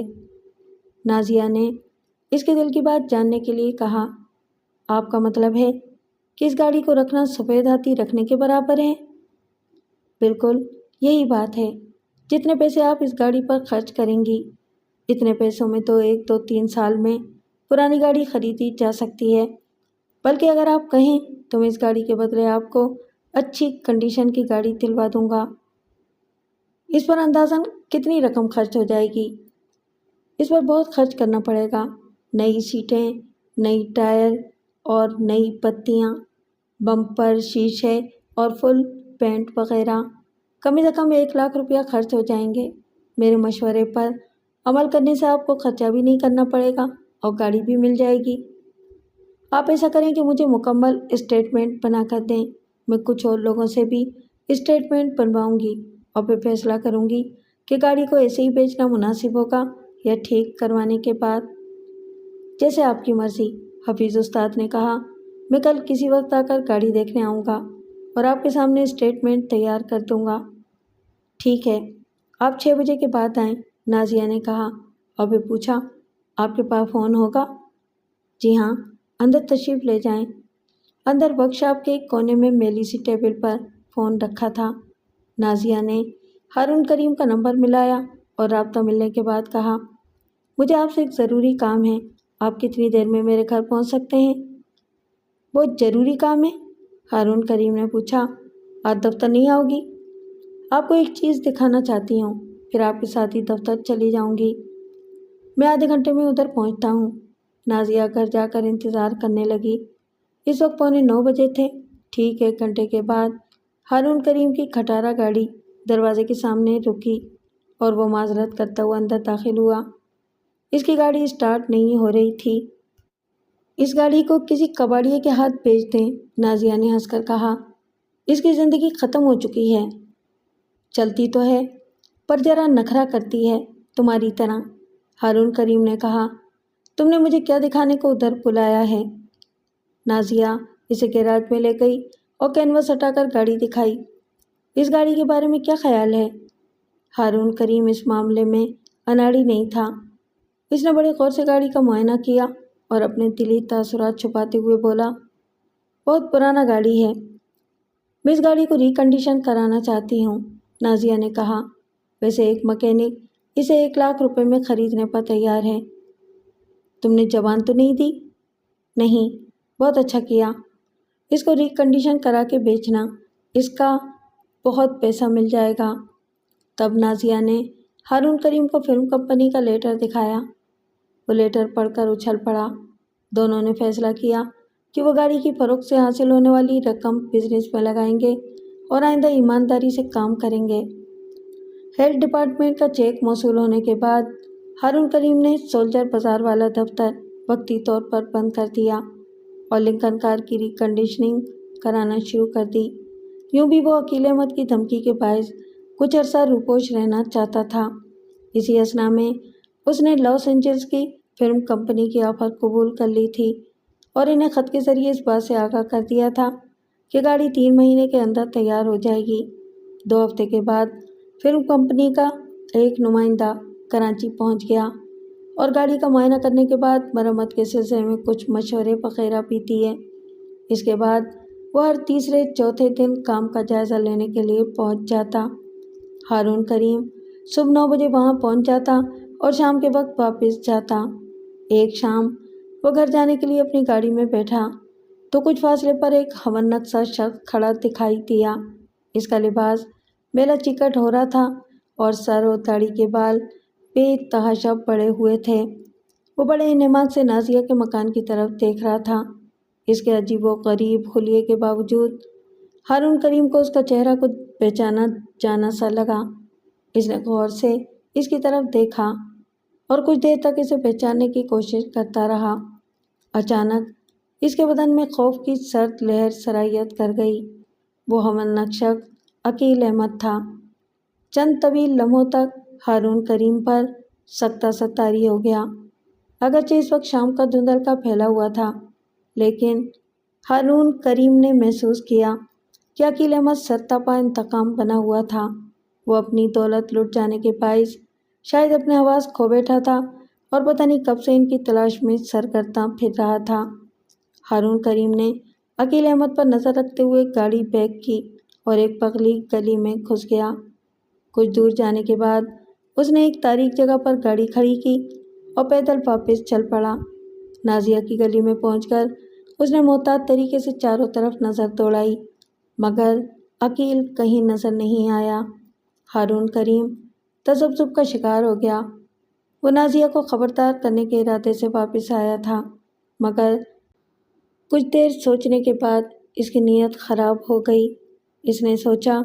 نازیہ نے اس کے دل کی بات جاننے کے لیے کہا، آپ کا مطلب ہے کہ اس گاڑی کو رکھنا سفید ہاتھی رکھنے کے برابر ہے؟ بالکل یہی بات ہے۔ جتنے پیسے آپ اس گاڑی پر خرچ کریں گی، اتنے پیسوں میں تو 1-2-3 سال میں پرانی گاڑی خریدی جا سکتی ہے۔ بلکہ اگر آپ کہیں تو میں اس گاڑی کے بدلے آپ کو اچھی کنڈیشن کی گاڑی دلوا دوں گا۔ اس پر اندازاً کتنی رقم خرچ ہو جائے گی؟ اس پر بہت خرچ کرنا پڑے گا۔ نئی سیٹیں، نئی ٹائر اور نئی بتیاں، بمپر، شیشے اور فل پینٹ وغیرہ۔ کم سے کم 1 لاکھ روپیہ خرچ ہو جائیں گے۔ میرے مشورے پر عمل کرنے سے آپ کو خرچہ بھی نہیں کرنا پڑے گا اور گاڑی بھی مل جائے گی۔ آپ ایسا کریں کہ مجھے مکمل اسٹیٹمنٹ بنا کر دیں، میں کچھ اور لوگوں سے بھی اسٹیٹمنٹ بنواؤں گی اور پھر فیصلہ کروں گی کہ گاڑی کو ایسے ہی بیچنا مناسب ہوگا یا ٹھیک کروانے کے بعد۔ جیسے آپ کی مرضی، حفیظ استاد نے کہا۔ میں کل کسی وقت آ کر گاڑی دیکھنے آؤں گا اور آپ کے سامنے اسٹیٹمنٹ تیار کر دوں گا۔ ٹھیک ہے، آپ 6 بجے کے بعد آئیں، نازیہ نے کہا اور پھر پوچھا، آپ کے پاس فون ہوگا؟ جی ہاں، اندر تشریف لے جائیں۔ اندر ورک شاپ کے ایک کونے میں میلی سی ٹیبل پر فون رکھا تھا۔ نازیہ نے ہارون کریم کا نمبر ملایا اور رابطہ ملنے کے بعد کہا، مجھے آپ سے ایک ضروری کام ہے، آپ کتنی دیر میں میرے گھر پہنچ سکتے ہیں؟ بہت ضروری کام ہے؟ ہارون کریم نے پوچھا۔ آج دفتر نہیں آؤ گی؟ آپ کو ایک چیز دکھانا چاہتی ہوں، پھر آپ کے ساتھ ہی دفتر چلی جاؤں گی۔ میں آدھے گھنٹے میں ادھر پہنچتا ہوں۔ نازیہ گھر جا کر انتظار کرنے لگی۔ اس وقت 8:45 بجے تھے۔ ٹھیک 1 گھنٹے کے بعد ہارون کریم کی کھٹارا گاڑی دروازے کے سامنے رکی اور وہ معذرت کرتا ہوا اندر داخل ہوا۔ اس کی گاڑی اسٹارٹ نہیں ہو رہی تھی۔ اس گاڑی کو کسی کباڑیے کے ہاتھ بیچ دیں، نازیہ نے ہنس کر کہا۔ اس کی زندگی ختم ہو چکی ہے۔ چلتی تو ہے پر ذرا نخرہ کرتی ہے، تمہاری طرح، ہارون کریم نے کہا۔ تم نے مجھے کیا دکھانے کو ادھر بلایا ہے؟ نازیہ اسے گیراج میں لے گئی اور کینوس ہٹا کر گاڑی دکھائی۔ اس گاڑی کے بارے میں کیا خیال ہے؟ ہارون کریم اس معاملے میں اناڑی نہیں تھا۔ اس نے بڑے غور سے گاڑی کا معائنہ کیا اور اپنے دلی تاثرات چھپاتے ہوئے بولا، بہت پرانا گاڑی ہے، میں اس گاڑی کو ریکنڈیشن کرانا چاہتی ہوں، نازیہ نے کہا۔ ویسے ایک مکینک اسے 1 لاکھ روپے میں خریدنے پر تیار ہے۔ تم نے زبان تو نہیں دی؟ نہیں۔ بہت اچھا کیا، اس کو ریکنڈیشن کرا کے بیچنا، اس کا بہت پیسہ مل جائے گا۔ تب نازیہ نے ہارون کریم کو فلم کمپنی کا لیٹر دکھایا۔ وہ لیٹر پڑھ کر اچھل پڑا۔ دونوں نے فیصلہ کیا کہ وہ گاڑی کی فروخت سے حاصل ہونے والی رقم بزنس میں لگائیں گے اور آئندہ ایمانداری سے کام کریں گے۔ ہیلتھ ڈپارٹمنٹ کا چیک موصول ہونے کے بعد ہارون کریم نے سولجر بازار والا دفتر وقتی طور پر بند کر دیا اور لنکن کار کی ریکنڈیشننگ کرانا شروع کر دی۔ یوں بھی وہ عقیل احمد کی دھمکی کے باعث کچھ عرصہ روپوش رہنا چاہتا تھا۔ اسی اثنا میں اس نے لاس اینجلس کی فلم کمپنی کی آفر قبول کر لی تھی اور انہیں خط کے ذریعے اس بات سے آگاہ کر دیا تھا کہ گاڑی 3 مہینے کے اندر تیار ہو جائے گی۔ 2 ہفتے کے بعد فلم کمپنی کا ایک نمائندہ کراچی پہنچ گیا اور گاڑی کا معائنہ کرنے کے بعد مرمت کے سلسلے میں کچھ مشورے وغیرہ بھی دیے۔ اس کے بعد وہ ہر تیسرے چوتھے دن کام کا جائزہ لینے کے لیے پہنچ جاتا۔ ہارون کریم صبح 9 بجے وہاں پہنچ جاتا اور شام کے وقت واپس جاتا۔ ایک شام وہ گھر جانے کے لیے اپنی گاڑی میں بیٹھا تو کچھ فاصلے پر ایک ہونک سا شخص کھڑا دکھائی دیا۔ اس کا لباس میلا چکٹ ہو رہا تھا اور سر اور داڑھی کے بال بے تحاشا بڑے ہوئے تھے۔ وہ بڑے انہماک سے نازیہ کے مکان کی طرف دیکھ رہا تھا۔ اس کے عجیب و غریب حلیے کے باوجود ہارون کریم کو اس کا چہرہ کچھ پہچانا جانا سا لگا۔ اس نے غور سے اس کی طرف دیکھا اور کچھ دیر تک اسے پہچاننے کی کوشش کرتا رہا۔ اچانک اس کے بدن میں خوف کی سرد لہر سرایت کر گئی۔ وہ ہونک شخص عقیل احمد تھا۔ چند طویل لمحوں تک ہارون کریم پر سکتہ سا طاری ہو گیا۔ اگرچہ اس وقت شام کا دھند ہلکا پھیلا ہوا تھا، لیکن ہارون کریم نے محسوس کیا کہ عقیل احمد سرتاپا انتقام بنا ہوا تھا۔ وہ اپنی دولت لٹ جانے کے باعث شاید اپنے حواس کھو بیٹھا تھا اور پتہ نہیں کب سے ان کی تلاش میں سرگرداں پھر رہا تھا۔ ہارون کریم نے عقیل احمد پر نظر رکھتے ہوئے گاڑی بیک کی اور ایک پگلی گلی میں گھس گیا۔ کچھ دور جانے کے بعد اس نے ایک تاریک جگہ پر گاڑی کھڑی کی اور پیدل واپس چل پڑا۔ نازیہ کی گلی میں پہنچ کر اس نے محتاط طریقے سے چاروں طرف نظر دوڑائی، مگر عقیل کہیں نظر نہیں آیا۔ ہارون کریم تذبذب کا شکار ہو گیا۔ وہ نازیہ کو خبردار کرنے کے ارادے سے واپس آیا تھا، مگر کچھ دیر سوچنے کے بعد اس کی نیت خراب ہو گئی۔ اس نے سوچا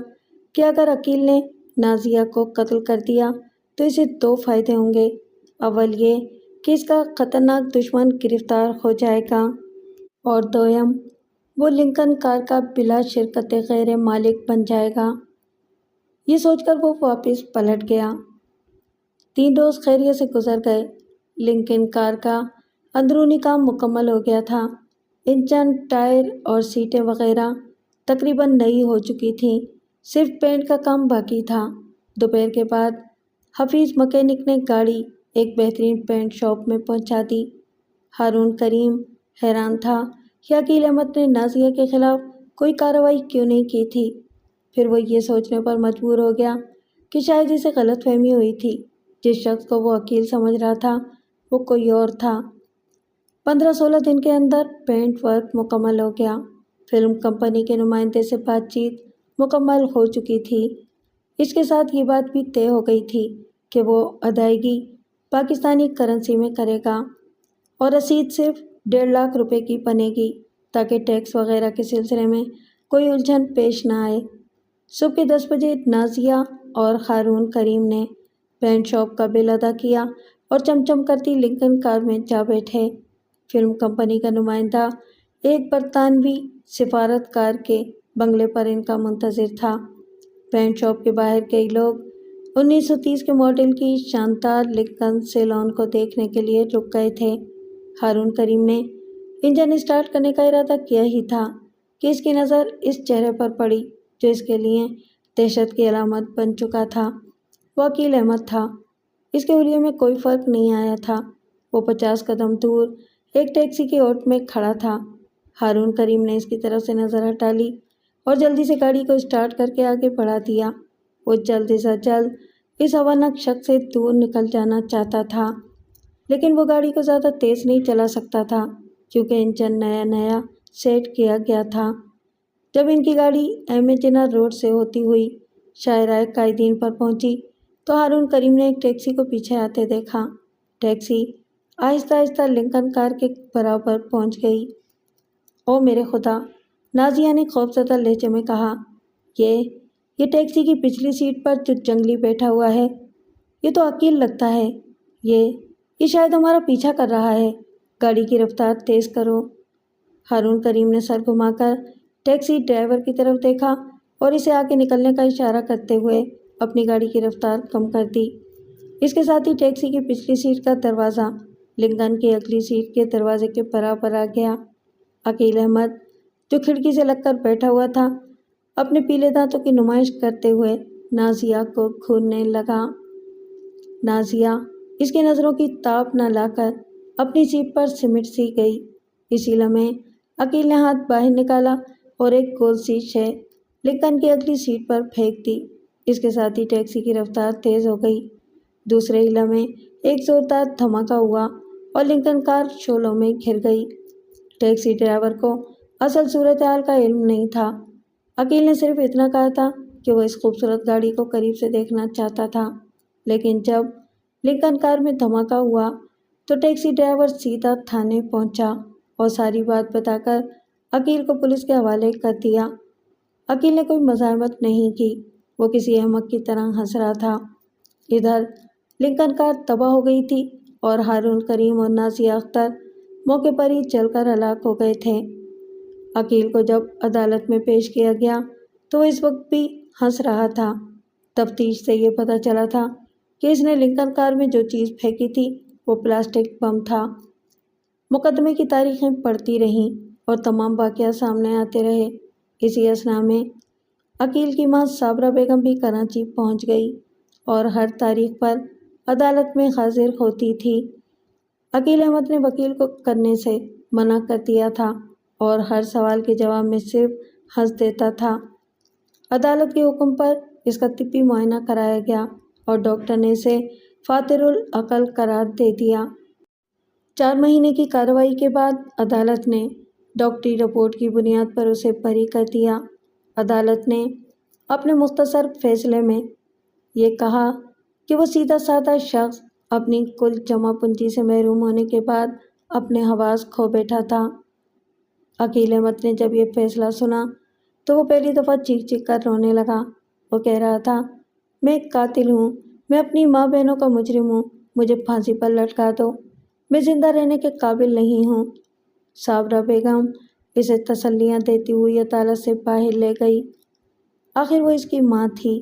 کہ اگر عقیل نے نازیہ کو قتل کر دیا تو اسے 2 فائدے ہوں گے۔ اول یہ کہ اس کا خطرناک دشمن گرفتار ہو جائے گا، اور دوم وہ لنکن کار کا بلا شرکت غیر مالک بن جائے گا۔ یہ سوچ کر وہ واپس پلٹ گیا۔ 3 روز خیریت سے گزر گئے۔ لنکن کار کا اندرونی کام مکمل ہو گیا تھا۔ انجن، ٹائر اور سیٹیں وغیرہ تقریباً نئی ہو چکی تھیں، صرف پینٹ کا کام باقی تھا۔ دوپہر کے بعد حفیظ مکینک نے گاڑی ایک بہترین پینٹ شاپ میں پہنچا دی۔ ہارون کریم حیران تھا کہ عقیل احمد نے نازیہ کے خلاف کوئی کارروائی کیوں نہیں کی تھی۔ پھر وہ یہ سوچنے پر مجبور ہو گیا کہ شاید اسے غلط فہمی ہوئی تھی۔ جس شخص کو وہ عقیل سمجھ رہا تھا وہ کوئی اور تھا۔ 15-16 دن کے اندر پینٹ ورک مکمل ہو گیا۔ فلم کمپنی کے نمائندے سے بات چیت مکمل ہو چکی تھی۔ اس کے ساتھ یہ بات بھی طے ہو گئی تھی کہ وہ ادائیگی پاکستانی کرنسی میں کرے گا اور رسید صرف 1.5 لاکھ روپے کی بنے گی تاکہ ٹیکس وغیرہ کے سلسلے میں کوئی الجھن پیش نہ آئے۔ صبح کے 10 بجے نازیہ اور ہارون کریم نے پینٹ شاپ کا بل ادا کیا اور چمچم کرتی لنکن کار میں جا بیٹھے۔ فلم کمپنی کا نمائندہ ایک برطانوی سفارتکار کے بنگلے پر ان کا منتظر تھا۔ پینٹ شاپ کے باہر کئی لوگ 1930 کے ماڈل کی شاندار لنکن سیلون کو دیکھنے کے لیے رک گئے تھے۔ ہارون کریم نے انجن اسٹارٹ کرنے کا ارادہ کیا ہی تھا کہ اس کی نظر اس چہرے پر پڑی جو اس کے لیے دہشت کی علامت بن چکا تھا۔ وہ عقیل احمد تھا۔ اس کے حلیے میں کوئی فرق نہیں آیا تھا۔ وہ 50 قدم دور ایک ٹیکسی کی اوٹ میں کھڑا تھا۔ ہارون کریم نے اس کی طرف سے نظر ہٹا لی اور جلدی سے گاڑی کو اسٹارٹ کر کے آگے بڑھا دیا۔ وہ جلد سے جلد اس ہولناک شخص سے دور نکل جانا چاہتا تھا، لیکن وہ گاڑی کو زیادہ تیز نہیں چلا سکتا تھا کیونکہ انجن نیا سیٹ کیا گیا تھا۔ جب ان کی گاڑی ایمیجنا روڈ سے ہوتی ہوئی شاہراہ قائدین پر پہنچی تو ہارون کریم نے ایک ٹیکسی کو پیچھے آتے دیکھا۔ ٹیکسی آہستہ آہستہ لنکن کار کے برابر پہنچ گئی۔ او میرے خدا، نازیہ نے خوفزدہ لہجے میں کہا، یہ ٹیکسی کی پچھلی سیٹ پر جو جنگلی بیٹھا ہوا ہے یہ تو عقیل لگتا ہے۔ یہ شاید ہمارا پیچھا کر رہا ہے۔ گاڑی کی رفتار تیز کرو۔ ہارون کریم نے سر گھما کر ٹیکسی ڈرائیور کی طرف دیکھا اور اسے آگے نکلنے کا اشارہ کرتے ہوئے اپنی گاڑی کی رفتار کم کر دی۔ اس کے ساتھ ہی ٹیکسی کی پچھلی سیٹ کا دروازہ لنکن کی اگلی سیٹ کے دروازے کے برابر آ گیا۔ عقیل احمد جو کھڑکی سے لگ کر بیٹھا ہوا تھا اپنے پیلے دانتوں کی نمائش کرتے ہوئے نازیہ کو گھورنے لگا۔ نازیہ اس کی نظروں کی تاب نہ لا کر اپنی سیٹ پر سمٹ سی گئی۔ اسی لمحے عقیل نے ہاتھ باہر نکالا اور ایک گول سی شے لنکن کی اگلی سیٹ پر پھینک دی۔ اس کے ساتھ ہی ٹیکسی کی رفتار تیز ہو گئی۔ دوسرے ہی لمحے ایک زوردار دھماکہ ہوا اور لنکن کار شعلوں میں گر گئی۔ ٹیکسی ڈرائیور کو اصل صورتحال کا علم نہیں تھا۔ عقیل نے صرف اتنا کہا تھا کہ وہ اس خوبصورت گاڑی کو قریب سے دیکھنا چاہتا تھا، لیکن جب لنکن کار میں دھماکہ ہوا تو ٹیکسی ڈرائیور سیدھا تھانے پہنچا اور ساری بات بتا کر عقیل کو پولیس کے حوالے کر دیا۔ عقیل نے کوئی مزاحمت نہیں کی، وہ کسی احمق کی طرح ہنس رہا تھا۔ ادھر لنکن کار تباہ ہو گئی تھی اور ہارون کریم اور نازیہ اختر موقع پر ہی جل کر ہلاک ہو گئے تھے۔ عقیل کو جب عدالت میں پیش کیا گیا تو وہ اس وقت بھی ہنس رہا تھا۔ تفتیش سے یہ پتہ چلا تھا کہ اس نے لنکن کار میں جو چیز پھینکی تھی وہ پلاسٹک بم تھا۔ مقدمے کی تاریخیں پڑھتی رہیں اور تمام واقعات سامنے آتے رہے۔ اسی اثنا میں عقیل کی ماں صابرہ بیگم بھی کراچی پہنچ گئی اور ہر تاریخ پر عدالت میں حاضر ہوتی تھی۔ عقیل احمد نے وکیل کو کرنے سے منع کر دیا تھا اور ہر سوال کے جواب میں صرف ہنس دیتا تھا۔ عدالت کے حکم پر اس کا طبی معائنہ کرایا گیا اور ڈاکٹر نے اسے فاتر العقل قرار دے دیا۔ 4 مہینے کی کارروائی کے بعد عدالت نے ڈاکٹری رپورٹ کی بنیاد پر اسے بری کر دیا۔ عدالت نے اپنے مختصر فیصلے میں یہ کہا کہ وہ سیدھا سادہ شخص اپنی کل جمع پونجی سے محروم ہونے کے بعد اپنے حواس کھو بیٹھا تھا۔ عقیل احمد نے جب یہ فیصلہ سنا تو وہ پہلی دفعہ چیخ چیخ کر رونے لگا۔ وہ کہہ رہا تھا، میں ایک قاتل ہوں، میں اپنی ماں بہنوں کا مجرم ہوں، مجھے پھانسی پر لٹکا دو، میں زندہ رہنے کے قابل نہیں ہوں۔ صابرہ بیگم اسے تسلیاں دیتی ہوئی عدالت سے باہر لے گئی۔ آخر وہ اس کی ماں تھی،